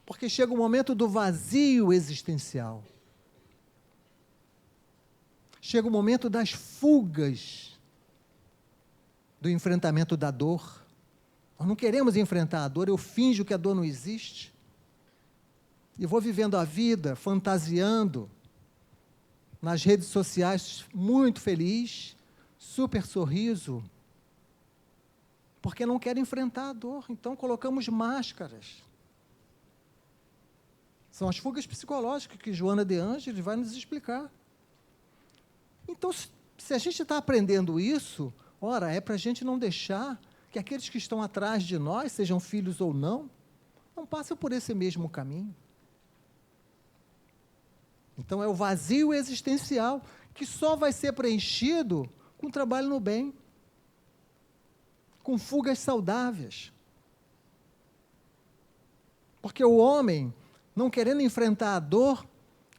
Porque chega o momento do vazio existencial. Chega o momento das fugas, do enfrentamento da dor. Nós não queremos enfrentar a dor, eu finjo que a dor não existe. E vou vivendo a vida, fantasiando, nas redes sociais, muito feliz, super sorriso, porque não quero enfrentar a dor, então colocamos máscaras. São as fugas psicológicas que Joana de Ângeles vai nos explicar. Então, se a gente está aprendendo isso, ora, é para a gente não deixar que aqueles que estão atrás de nós, sejam filhos ou não passem por esse mesmo caminho. Então, é o vazio existencial que só vai ser preenchido com trabalho no bem, com fugas saudáveis. Porque o homem, não querendo enfrentar a dor,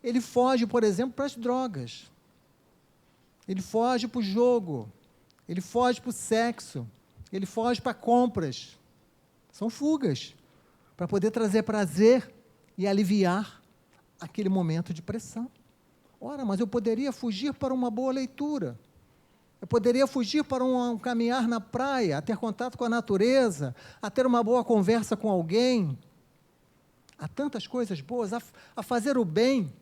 ele foge, por exemplo, para as drogas. Ele foge para o jogo. Ele foge para o sexo. Ele foge para compras. São fugas para poder trazer prazer e aliviar aquele momento de pressão. Ora, mas eu poderia fugir para uma boa leitura. Eu poderia fugir para um caminhar na praia, a ter contato com a natureza, a ter uma boa conversa com alguém. Há tantas coisas boas, a fazer o bem.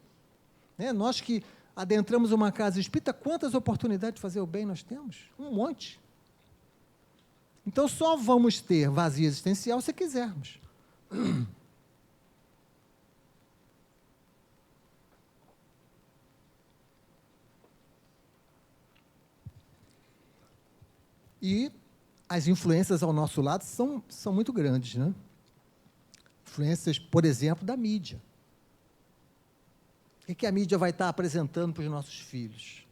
Né? Nós que adentramos uma casa espírita, quantas oportunidades de fazer o bem nós temos? Um monte. Então, só vamos ter vazio existencial se quisermos. E as influências ao nosso lado são muito grandes, né? Influências, por exemplo, da mídia. O que a mídia vai estar apresentando para os nossos filhos?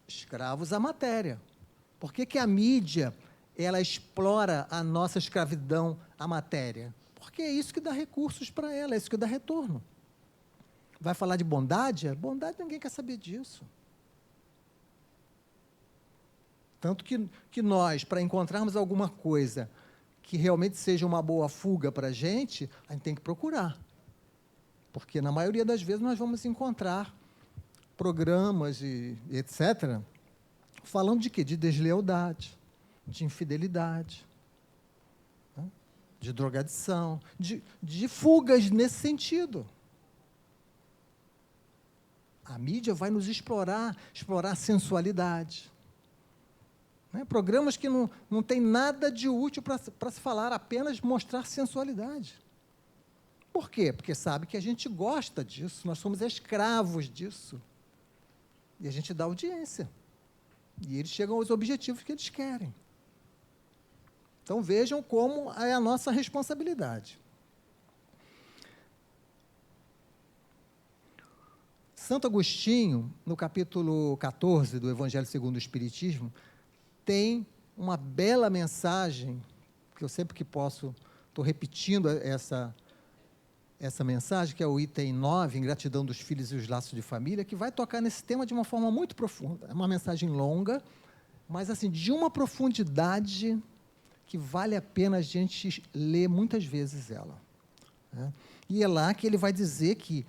Escravos à matéria. Por que a mídia, ela explora a nossa escravidão à matéria? Porque é isso que dá recursos para ela, é isso que dá retorno. Vai falar de bondade? Bondade, ninguém quer saber disso. Tanto que nós, para encontrarmos alguma coisa que realmente seja uma boa fuga para a gente tem que procurar. Porque, na maioria das vezes, nós vamos encontrar programas e etc., falando de quê? De deslealdade, de infidelidade, né? De drogadição, de fugas nesse sentido. A mídia vai nos explorar a sensualidade. Né? Programas que não tem nada de útil para se falar, apenas mostrar sensualidade. Por quê? Porque sabe que a gente gosta disso, nós somos escravos disso. E a gente dá audiência. E eles chegam aos objetivos que eles querem. Então, vejam como é a nossa responsabilidade. Santo Agostinho, no capítulo 14 do Evangelho segundo o Espiritismo, tem uma bela mensagem, que eu sempre que posso, estou repetindo essa mensagem, que é o item 9, Ingratidão dos Filhos e os Laços de Família, que vai tocar nesse tema de uma forma muito profunda. É uma mensagem longa, mas assim, de uma profundidade que vale a pena a gente ler muitas vezes ela. Né? E é lá que ele vai dizer que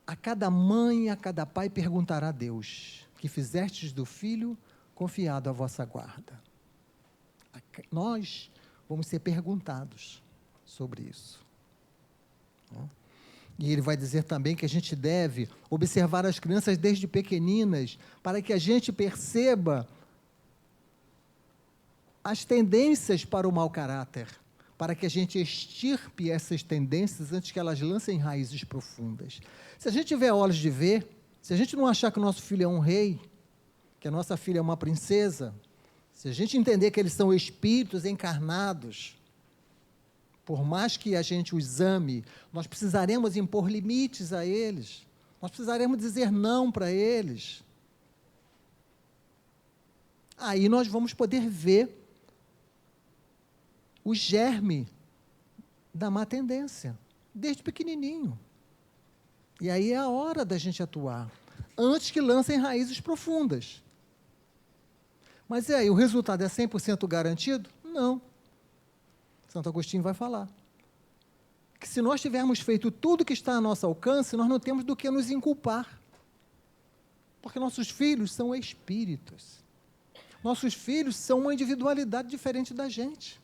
a cada mãe e a cada pai perguntará a Deus, que fizestes do filho confiado à vossa guarda. Nós vamos ser perguntados sobre isso. E ele vai dizer também que a gente deve observar as crianças desde pequeninas, para que a gente perceba as tendências para o mau caráter, para que a gente extirpe essas tendências antes que elas lancem raízes profundas. Se a gente tiver olhos de ver, se a gente não achar que o nosso filho é um rei, que a nossa filha é uma princesa, se a gente entender que eles são espíritos encarnados, por mais que a gente os ame, nós precisaremos impor limites a eles, nós precisaremos dizer não para eles. Aí nós vamos poder ver o germe da má tendência, desde pequenininho. E aí é a hora da gente atuar, antes que lancem raízes profundas. Mas e aí, o resultado é 100% garantido? Não. Santo Agostinho vai falar que se nós tivermos feito tudo que está a nosso alcance, nós não temos do que nos inculpar. Porque nossos filhos são espíritos. Nossos filhos são uma individualidade diferente da gente.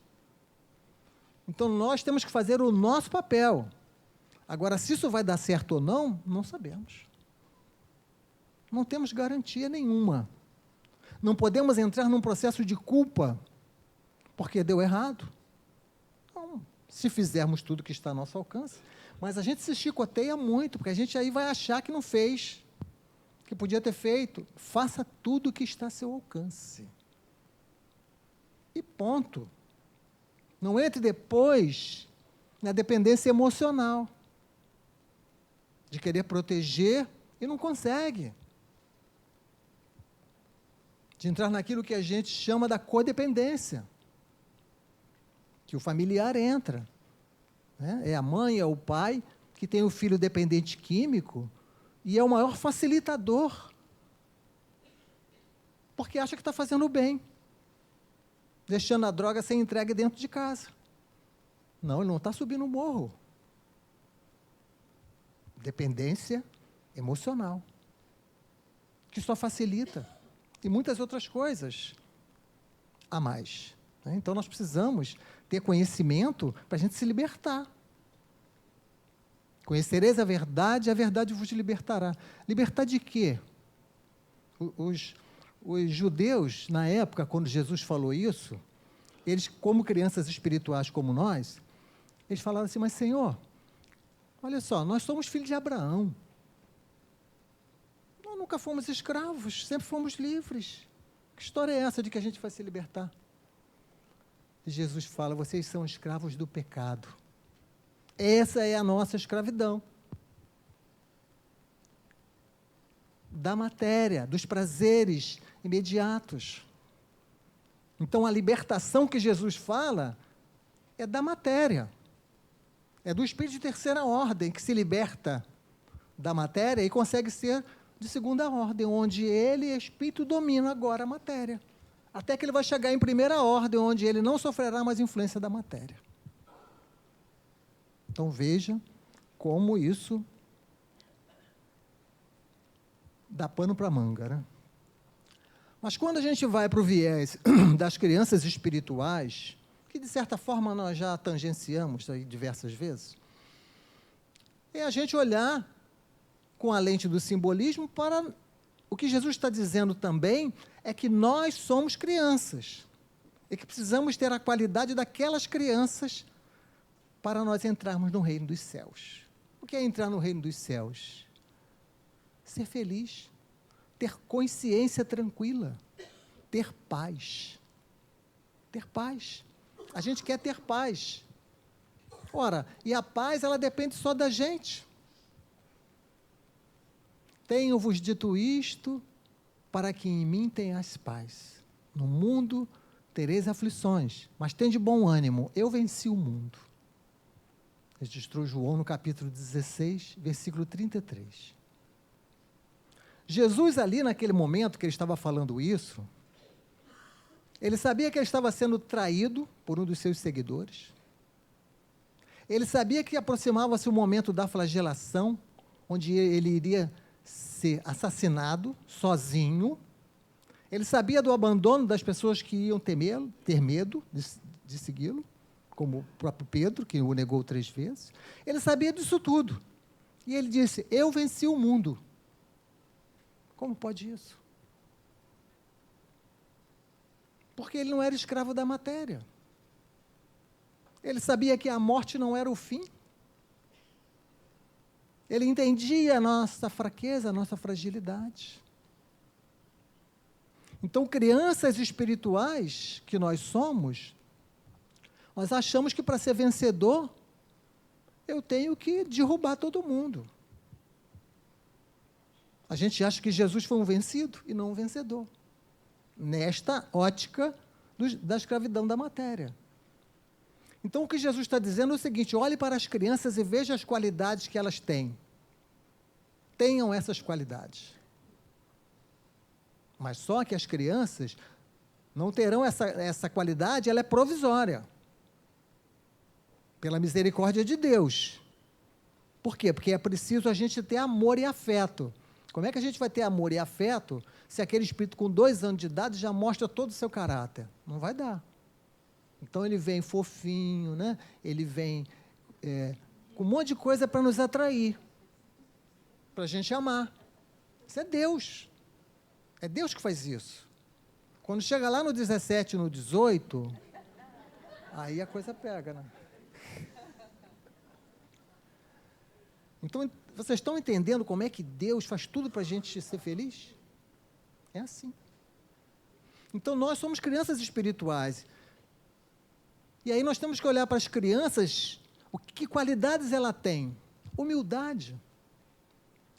Então, nós temos que fazer o nosso papel. Agora, se isso vai dar certo ou não, não sabemos. Não temos garantia nenhuma. Não podemos entrar num processo de culpa, porque deu errado. Não, se fizermos tudo que está a nosso alcance. Mas a gente se chicoteia muito, porque a gente aí vai achar que não fez, que podia ter feito. Faça tudo o que está a seu alcance. E ponto. Não entre depois na dependência emocional, de querer proteger e não consegue. De entrar naquilo que a gente chama da codependência, que o familiar entra. Né? É a mãe, é o pai, que tem o filho dependente químico e é o maior facilitador, porque acha que está fazendo o bem, deixando a droga ser entregue dentro de casa. Não, ele não está subindo o morro. Dependência emocional, que só facilita, e muitas outras coisas a mais. Né? Então, nós precisamos ter conhecimento para a gente se libertar. Conhecereis a verdade vos libertará. Libertar de quê? Os judeus, na época, quando Jesus falou isso, eles, como crianças espirituais como nós, eles falaram assim, mas Senhor, olha só, nós somos filhos de Abraão. Nós nunca fomos escravos, sempre fomos livres. Que história é essa de que a gente vai se libertar? E Jesus fala, vocês são escravos do pecado. Essa é a nossa escravidão. Da matéria, dos prazeres imediatos. Então, a libertação que Jesus fala é da matéria. É do espírito de terceira ordem que se liberta da matéria e consegue ser de segunda ordem, onde ele, espírito, domina agora a matéria. Até que ele vai chegar em primeira ordem, onde ele não sofrerá mais influência da matéria. Então, veja como isso dá pano para manga, né? Mas quando a gente vai para o viés das crianças espirituais, que de certa forma nós já tangenciamos aí diversas vezes, é a gente olhar com a lente do simbolismo para o que Jesus está dizendo também, é que nós somos crianças e que precisamos ter a qualidade daquelas crianças para nós entrarmos no reino dos céus. O que é entrar no reino dos céus? Ser feliz, ter consciência tranquila, ter paz. Ter paz. A gente quer ter paz. Ora, e a paz, ela depende só da gente. Tenho-vos dito isto, para que em mim tenhas paz. No mundo tereis aflições, mas tende bom ânimo, eu venci o mundo. Registrou João no capítulo 16, versículo 33. Jesus ali, naquele momento que ele estava falando isso, ele sabia que ele estava sendo traído por um dos seus seguidores. Ele sabia que aproximava-se o momento da flagelação, onde ele iria ser assassinado, sozinho. Ele sabia do abandono das pessoas que iam ter medo de segui-lo, como o próprio Pedro, que o negou 3 vezes. Ele sabia disso tudo. E ele disse, eu venci o mundo. Como pode isso? Porque ele não era escravo da matéria. Ele sabia que a morte não era o fim. Ele entendia a nossa fraqueza, a nossa fragilidade. Então, crianças espirituais que nós somos, nós achamos que para ser vencedor, eu tenho que derrubar todo mundo. A gente acha que Jesus foi um vencido e não um vencedor. Nesta ótica da escravidão da matéria. Então, o que Jesus está dizendo é o seguinte: olhe para as crianças e veja as qualidades que elas têm. Tenham essas qualidades. Mas só que as crianças não terão essa qualidade, ela é provisória. Pela misericórdia de Deus. Por quê? Porque é preciso a gente ter amor e afeto. Como é que a gente vai ter amor e afeto se aquele espírito com 2 anos de idade já mostra todo o seu caráter? Não vai dar. Então ele vem fofinho, né? Ele vem com um monte de coisa para nos atrair, para a gente amar. Isso é Deus. É Deus que faz isso. Quando chega lá no 17, no 18, aí a coisa pega, né? Então, vocês estão entendendo como é que Deus faz tudo para a gente ser feliz? É assim. Então, nós somos crianças espirituais. E aí nós temos que olhar para as crianças, que qualidades ela tem? Humildade.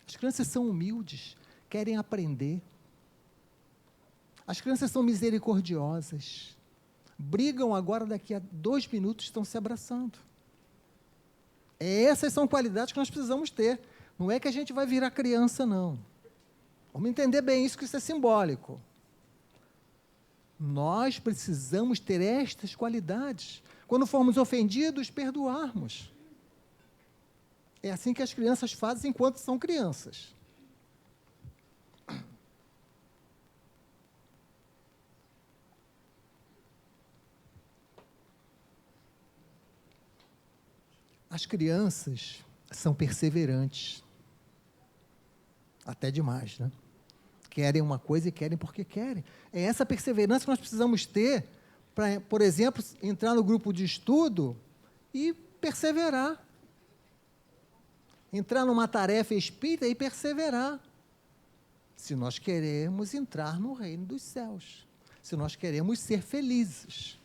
As crianças são humildes, querem aprender. As crianças são misericordiosas. Brigam agora, daqui a 2 minutos, estão se abraçando. Essas são qualidades que nós precisamos ter. Não é que a gente vai virar criança, não. Vamos entender bem isso, que isso é simbólico. Nós precisamos ter estas qualidades. Quando formos ofendidos, perdoarmos. É assim que as crianças fazem enquanto são crianças. As crianças são perseverantes. Até demais, né? Querem uma coisa e querem porque querem. É essa perseverança que nós precisamos ter para, por exemplo, entrar no grupo de estudo e perseverar. Entrar numa tarefa espírita e perseverar. Se nós queremos entrar no reino dos céus. Se nós queremos ser felizes.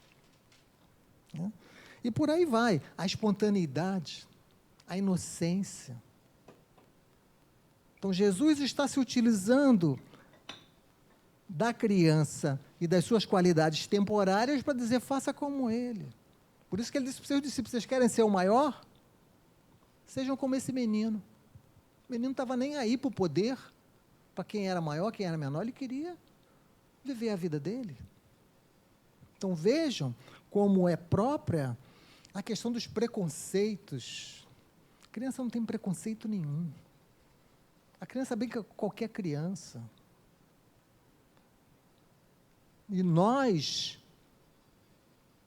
Né? E por aí vai. A espontaneidade, a inocência. Então, Jesus está se utilizando da criança e das suas qualidades temporárias para dizer, faça como ele. Por isso que ele disse para os seus discípulos, vocês querem ser o maior? Sejam como esse menino. O menino não estava nem aí para o poder, para quem era maior, quem era menor, ele queria viver a vida dele. Então, vejam como é própria a questão dos preconceitos. A criança não tem preconceito nenhum. A criança brinca com qualquer criança. E nós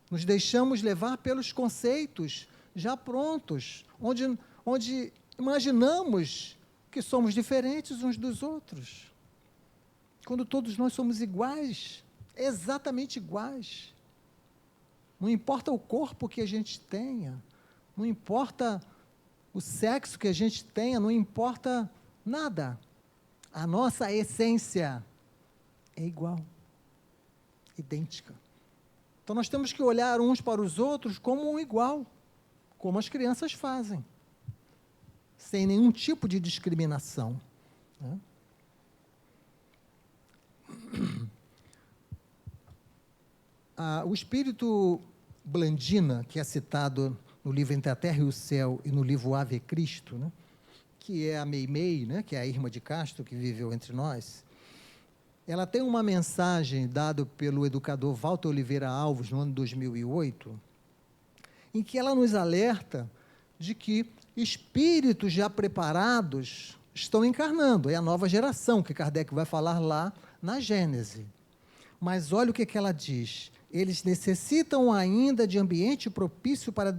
nos deixamos levar pelos conceitos já prontos, onde imaginamos que somos diferentes uns dos outros. Quando todos nós somos iguais, exatamente iguais. Não importa o corpo que a gente tenha, não importa o sexo que a gente tenha, não importa nada. A nossa essência é igual, idêntica. Então, nós temos que olhar uns para os outros como um igual, como as crianças fazem, sem nenhum tipo de discriminação. Né? O espírito Blandina, que é citado no livro Entre a Terra e o Céu e no livro Ave Cristo, né? Que é a Meimei, né? Que é a irmã de Castro, que viveu entre nós, ela tem uma mensagem dada pelo educador Walter Oliveira Alves, no ano 2008, em que ela nos alerta de que espíritos já preparados estão encarnando. É a nova geração, que Kardec vai falar lá na Gênese. Mas olha o que ela diz. Eles necessitam ainda de ambiente propício para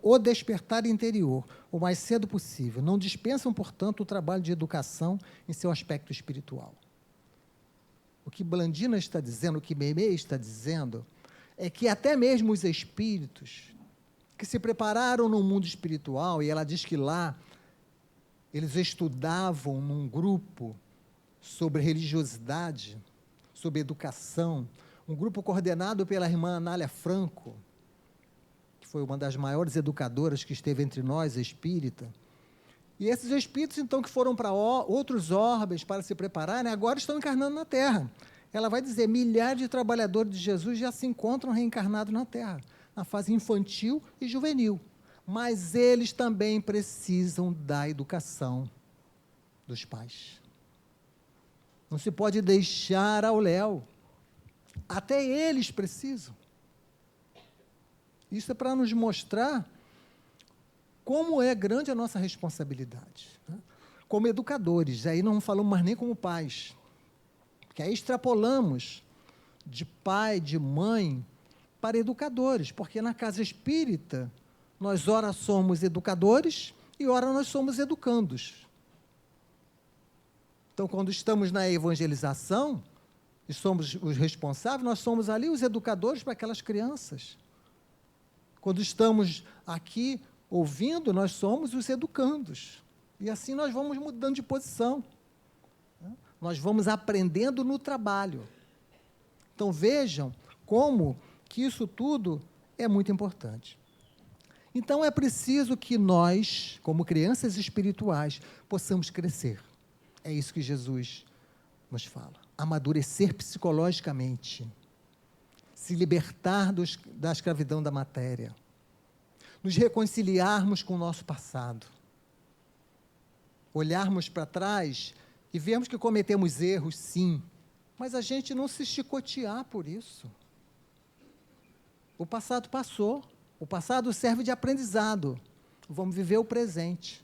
o despertar interior, o mais cedo possível. Não dispensam, portanto, o trabalho de educação em seu aspecto espiritual. O que Blandina está dizendo, o que Meimei está dizendo, é que até mesmo os espíritos que se prepararam no mundo espiritual, e ela diz que lá eles estudavam num grupo sobre religiosidade, sobre educação, um grupo coordenado pela irmã Anália Franco, que foi uma das maiores educadoras que esteve entre nós, espírita. E esses espíritos, então, que foram para outros orbes para se prepararem, agora estão encarnando na Terra. Ela vai dizer, milhares de trabalhadores de Jesus já se encontram reencarnados na Terra, na fase infantil e juvenil. Mas eles também precisam da educação dos pais. Não se pode deixar ao léu. Até eles precisam. Isso é para nos mostrar como é grande a nossa responsabilidade, né? Como educadores, aí não falamos mais nem como pais, porque aí extrapolamos de pai, de mãe, para educadores, porque na casa espírita, nós ora somos educadores e ora nós somos educandos. Então, quando estamos na evangelização, e somos os responsáveis, nós somos ali os educadores para aquelas crianças. Quando estamos aqui ouvindo, nós somos os educandos. E assim nós vamos mudando de posição, né? Nós vamos aprendendo no trabalho. Então, vejam como que isso tudo é muito importante. Então, é preciso que nós, como crianças espirituais, possamos crescer. É isso que Jesus nos fala. Amadurecer psicologicamente. Se libertar da escravidão da matéria. Nos reconciliarmos com o nosso passado. Olharmos para trás e vermos que cometemos erros, sim, mas a gente não se chicotear por isso. O passado passou, o passado serve de aprendizado. Vamos viver o presente.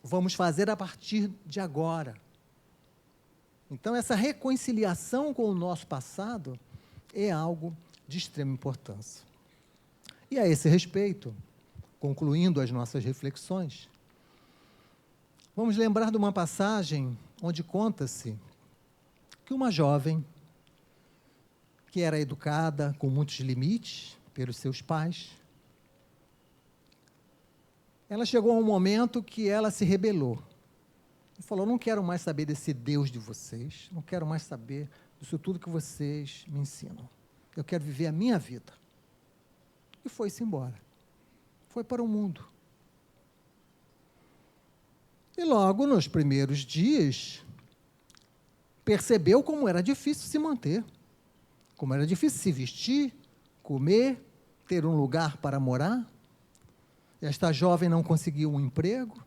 Vamos fazer a partir de agora. Então, essa reconciliação com o nosso passado é algo de extrema importância. E a esse respeito, concluindo as nossas reflexões, vamos lembrar de uma passagem onde conta-se que uma jovem, que era educada com muitos limites pelos seus pais, ela chegou a um momento que ela se rebelou. E falou, não quero mais saber desse Deus de vocês, não quero mais saber disso tudo que vocês me ensinam. Eu quero viver a minha vida. E foi-se embora. Foi para o mundo. E logo, nos primeiros dias, percebeu como era difícil se manter, como era difícil se vestir, comer, ter um lugar para morar. Esta jovem não conseguiu um emprego.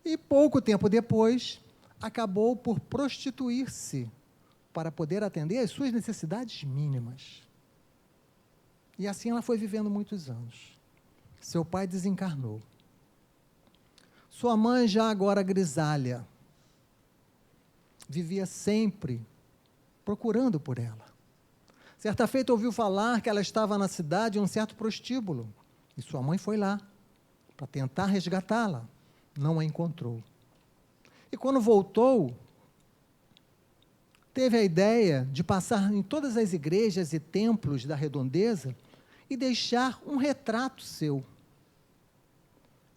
E pouco tempo depois, acabou por prostituir-se para poder atender às suas necessidades mínimas. E assim ela foi vivendo muitos anos. Seu pai desencarnou. Sua mãe, já agora grisalha, vivia sempre procurando por ela. Certa feita ouviu falar que ela estava na cidade em um certo prostíbulo. E sua mãe foi lá para tentar resgatá-la. Não a encontrou. E quando voltou, teve a ideia de passar em todas as igrejas e templos da redondeza e deixar um retrato seu.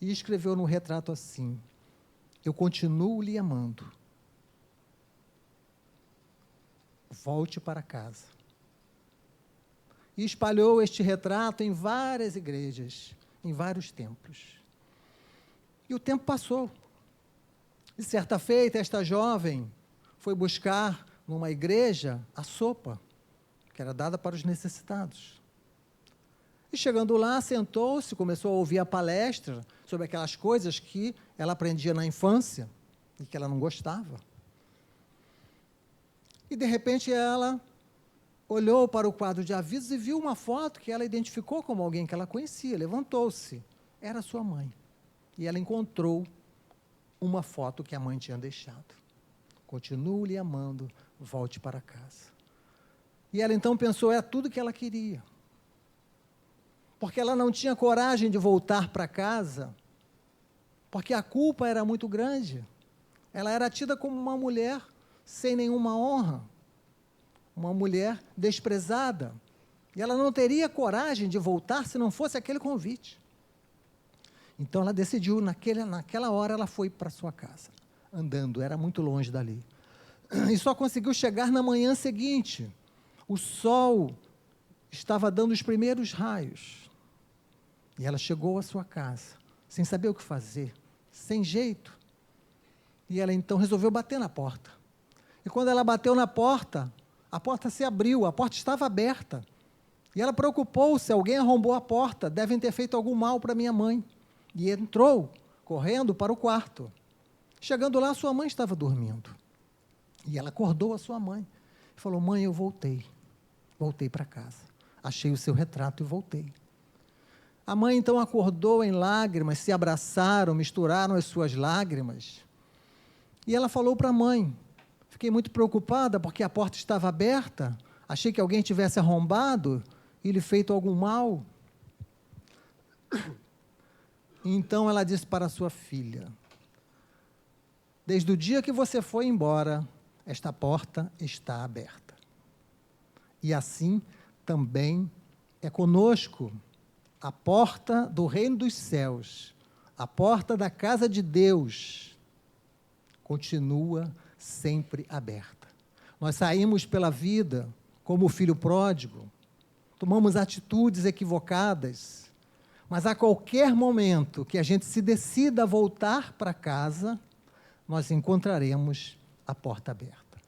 E escreveu no retrato assim, eu continuo lhe amando. Volte para casa. E espalhou este retrato em várias igrejas, em vários templos. E o tempo passou. E certa feita, esta jovem foi buscar numa igreja a sopa, que era dada para os necessitados. E chegando lá, sentou-se, começou a ouvir a palestra sobre aquelas coisas que ela aprendia na infância e que ela não gostava. E, de repente, ela olhou para o quadro de avisos e viu uma foto que ela identificou como alguém que ela conhecia. Levantou-se. Era sua mãe. E ela encontrou uma foto que a mãe tinha deixado. Continuo lhe amando, volte para casa. E ela então pensou, é tudo que ela queria. Porque ela não tinha coragem de voltar para casa, porque a culpa era muito grande. Ela era tida como uma mulher sem nenhuma honra, uma mulher desprezada. E ela não teria coragem de voltar se não fosse aquele convite. Então ela decidiu, naquela hora ela foi para sua casa, andando, era muito longe dali. E só conseguiu chegar na manhã seguinte. O sol estava dando os primeiros raios. E ela chegou à sua casa, sem saber o que fazer, sem jeito. E ela então resolveu bater na porta. E quando ela bateu na porta, a porta se abriu, a porta estava aberta. E ela preocupou-se, alguém arrombou a porta, devem ter feito algum mal para minha mãe. E entrou, correndo para o quarto. Chegando lá, sua mãe estava dormindo. E ela acordou a sua mãe. E falou, mãe, eu voltei para casa. Achei o seu retrato e voltei. A mãe então acordou em lágrimas, se abraçaram, misturaram as suas lágrimas. E ela falou para a mãe, fiquei muito preocupada porque a porta estava aberta, achei que alguém tivesse arrombado e lhe feito algum mal. Então ela disse para a sua filha, desde o dia que você foi embora, esta porta está aberta. E assim também é conosco. A porta do reino dos céus, a porta da casa de Deus, continua sempre aberta. Nós saímos pela vida como o filho pródigo, tomamos atitudes equivocadas, mas a qualquer momento que a gente se decida a voltar para casa, nós encontraremos a porta aberta.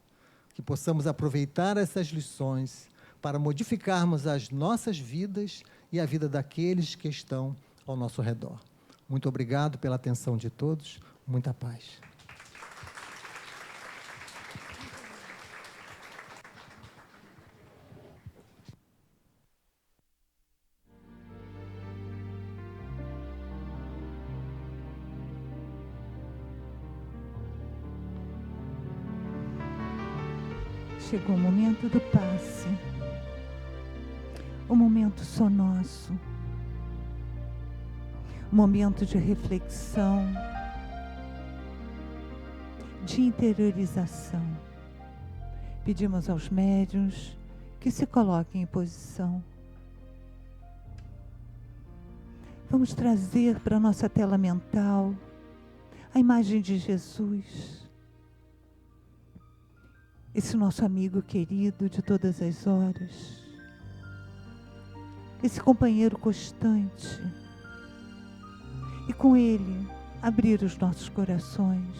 Que possamos aproveitar essas lições para modificarmos as nossas vidas e a vida daqueles que estão ao nosso redor. Muito obrigado pela atenção de todos. Muita paz. Chegou o momento do passe. O momento só nosso. O momento de reflexão, de interiorização. Pedimos aos médiuns que se coloquem em posição. Vamos trazer para a nossa tela mental a imagem de Jesus, esse nosso amigo querido de todas as horas, esse companheiro constante, e com ele abrir os nossos corações,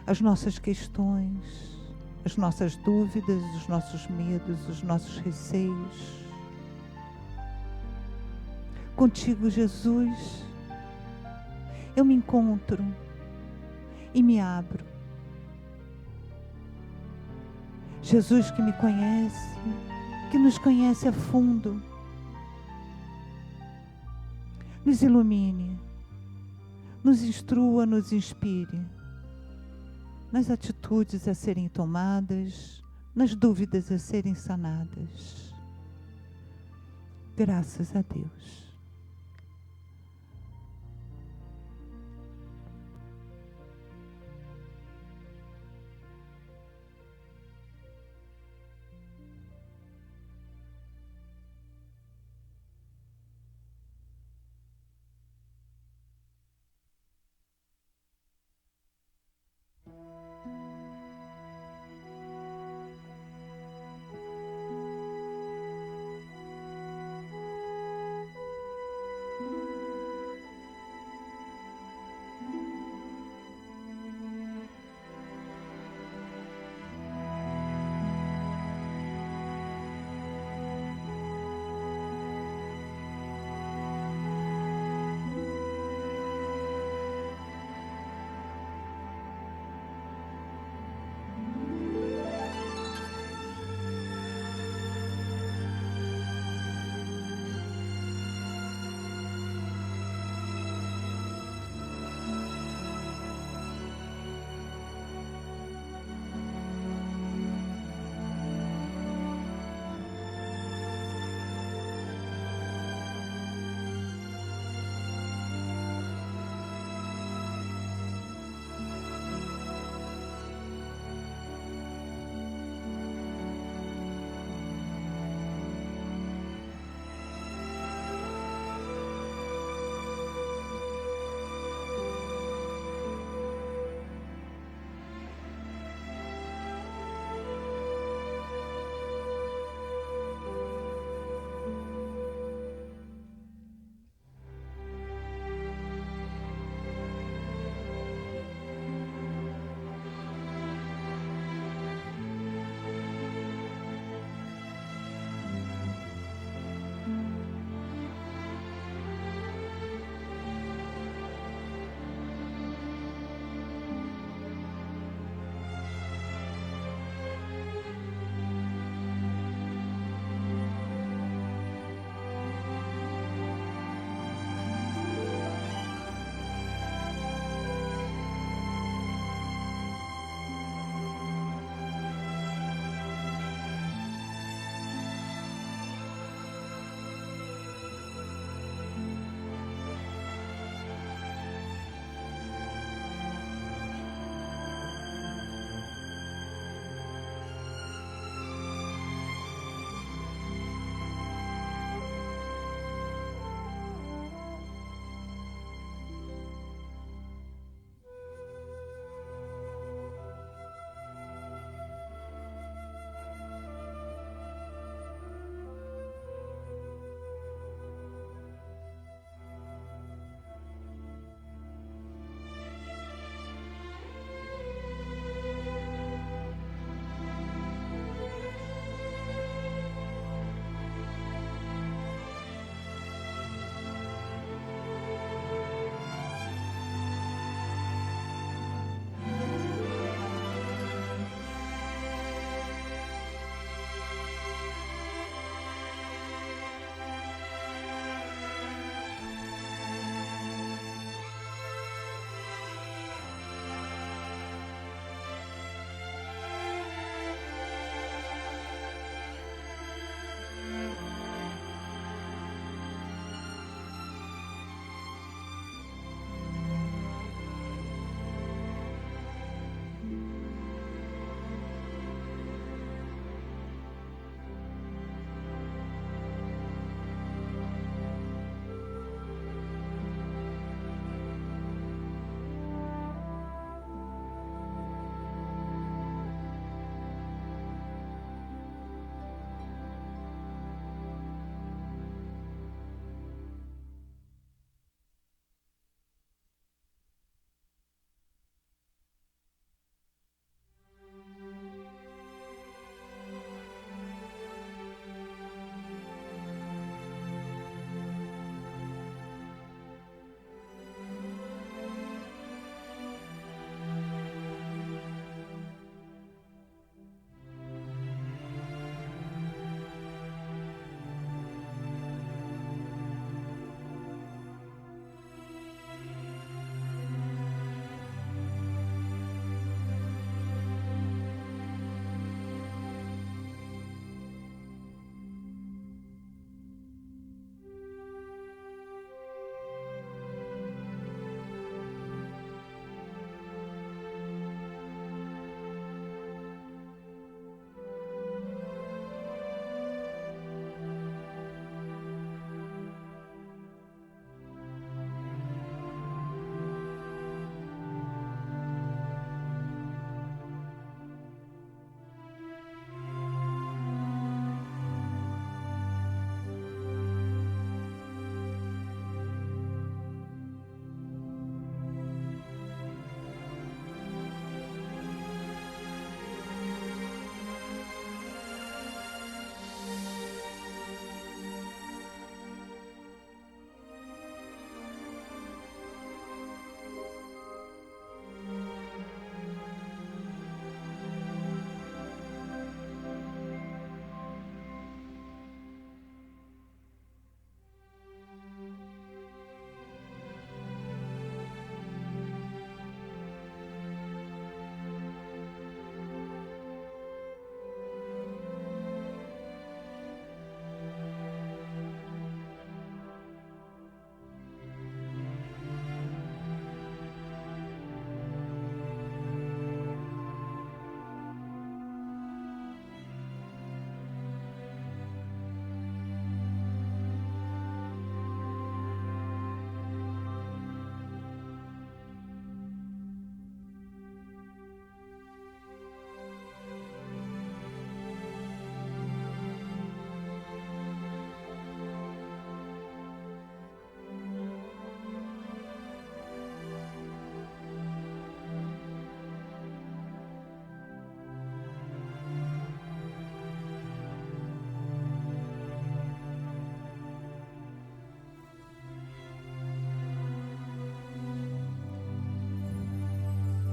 as nossas questões, as nossas dúvidas, os nossos medos, os nossos receios. Contigo, Jesus, eu me encontro e me abro. Jesus que me conhece, que nos conhece a fundo, nos ilumine, nos instrua, nos inspire nas atitudes a serem tomadas, nas dúvidas a serem sanadas. Graças a Deus.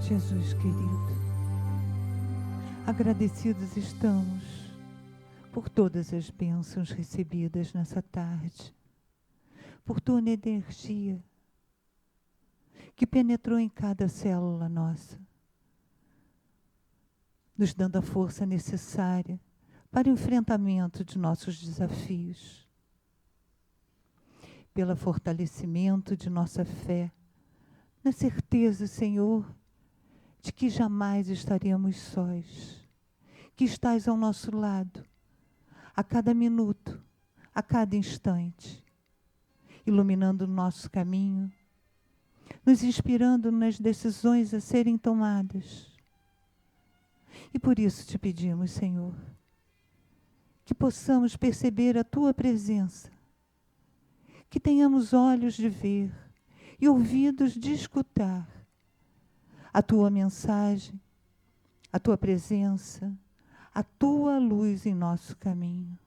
Jesus querido, agradecidos estamos por todas as bênçãos recebidas nessa tarde, por tua energia que penetrou em cada célula nossa, nos dando a força necessária para o enfrentamento de nossos desafios, pelo fortalecimento de nossa fé, na certeza, Senhor, de que jamais estaremos sós, que estás ao nosso lado, a cada minuto, a cada instante, iluminando o nosso caminho, nos inspirando nas decisões a serem tomadas. E por isso te pedimos, Senhor, que possamos perceber a tua presença, que tenhamos olhos de ver e ouvidos de escutar a tua mensagem, a tua presença, a tua luz em nosso caminho.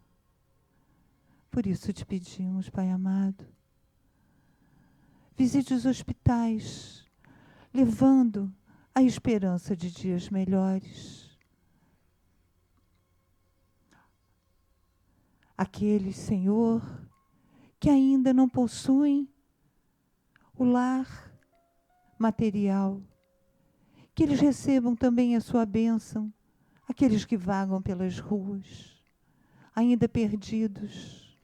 Por isso te pedimos, Pai amado, visite os hospitais, levando a esperança de dias melhores. Aqueles, Senhor, que ainda não possuem o lar material, que eles recebam também a sua bênção. Aqueles que vagam pelas ruas, ainda perdidos,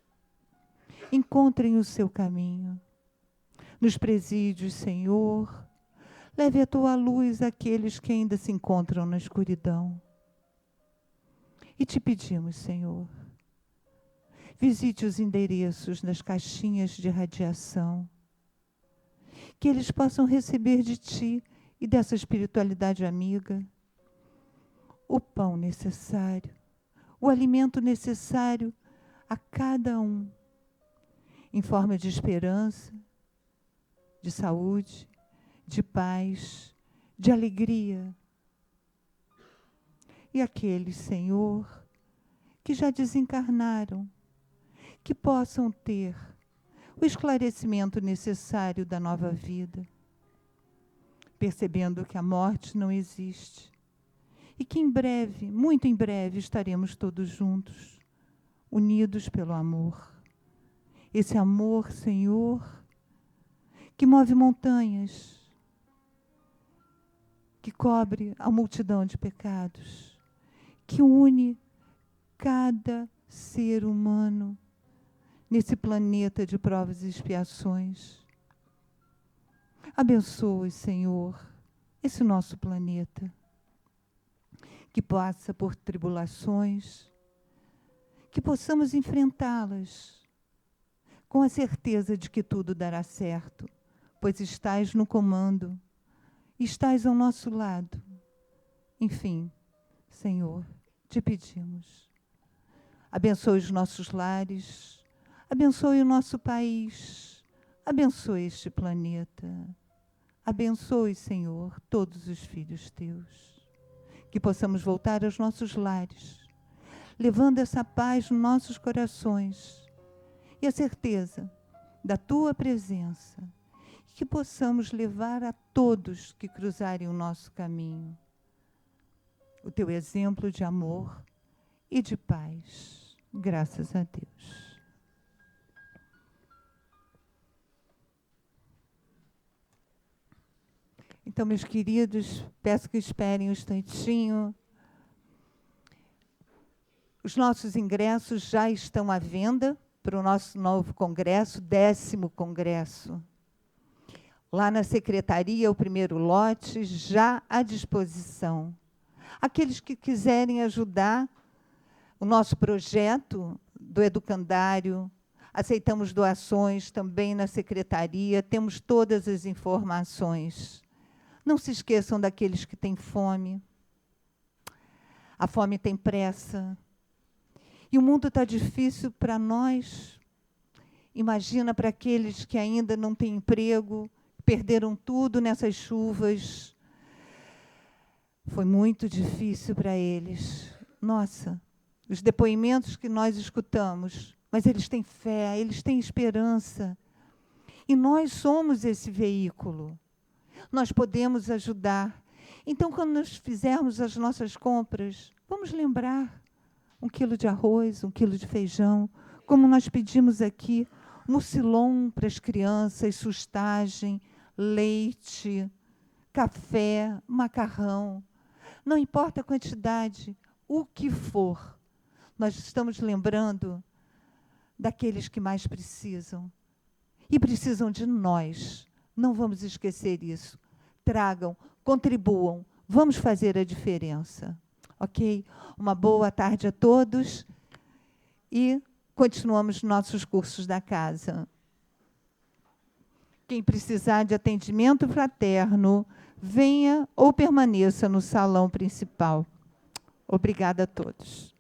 encontrem o seu caminho. Nos presídios, Senhor, leve a tua luz àqueles que ainda se encontram na escuridão. E te pedimos, Senhor, visite os endereços nas caixinhas de radiação, que eles possam receber de ti e dessa espiritualidade amiga o pão necessário, o alimento necessário a cada um, em forma de esperança, de saúde, de paz, de alegria. E aqueles, Senhor, que já desencarnaram, que possam ter o esclarecimento necessário da nova vida, percebendo que a morte não existe e que em breve, muito em breve, estaremos todos juntos, unidos pelo amor. Esse amor, Senhor, que move montanhas, que cobre a multidão de pecados, que une cada ser humano nesse planeta de provas e expiações. Abençoe, Senhor, esse nosso planeta, que passa por tribulações, que possamos enfrentá-las com a certeza de que tudo dará certo, pois estás no comando, estás ao nosso lado. Enfim, Senhor, te pedimos, abençoe os nossos lares, abençoe o nosso país, abençoe este planeta, abençoe, Senhor, todos os filhos teus. Que possamos voltar aos nossos lares, levando essa paz nos nossos corações e a certeza da tua presença, que possamos levar a todos que cruzarem o nosso caminho o teu exemplo de amor e de paz. Graças a Deus. Então, meus queridos, peço que esperem um instantinho. Os nossos ingressos já estão à venda para o nosso novo congresso, 10º congresso. Lá na secretaria, o primeiro lote já à disposição. Aqueles que quiserem ajudar o nosso projeto do educandário, aceitamos doações também na secretaria, temos todas as informações. Não se esqueçam daqueles que têm fome. A fome tem pressa. E o mundo está difícil para nós. Imagina para aqueles que ainda não têm emprego, perderam tudo nessas chuvas. Foi muito difícil para eles. Nossa, os depoimentos que nós escutamos, mas eles têm fé, eles têm esperança. E nós somos esse veículo. Nós podemos ajudar. Então, quando nós fizermos as nossas compras, vamos lembrar 1 quilo de arroz, 1 quilo de feijão, como nós pedimos aqui, mucilon para as crianças, sustagem, leite, café, macarrão. Não importa a quantidade, o que for. Nós estamos lembrando daqueles que mais precisam. E precisam de nós. Não vamos esquecer isso. Tragam, contribuam. Vamos fazer a diferença. Ok? Uma boa tarde a todos. E continuamos nossos cursos da casa. Quem precisar de atendimento fraterno, venha ou permaneça no salão principal. Obrigada a todos.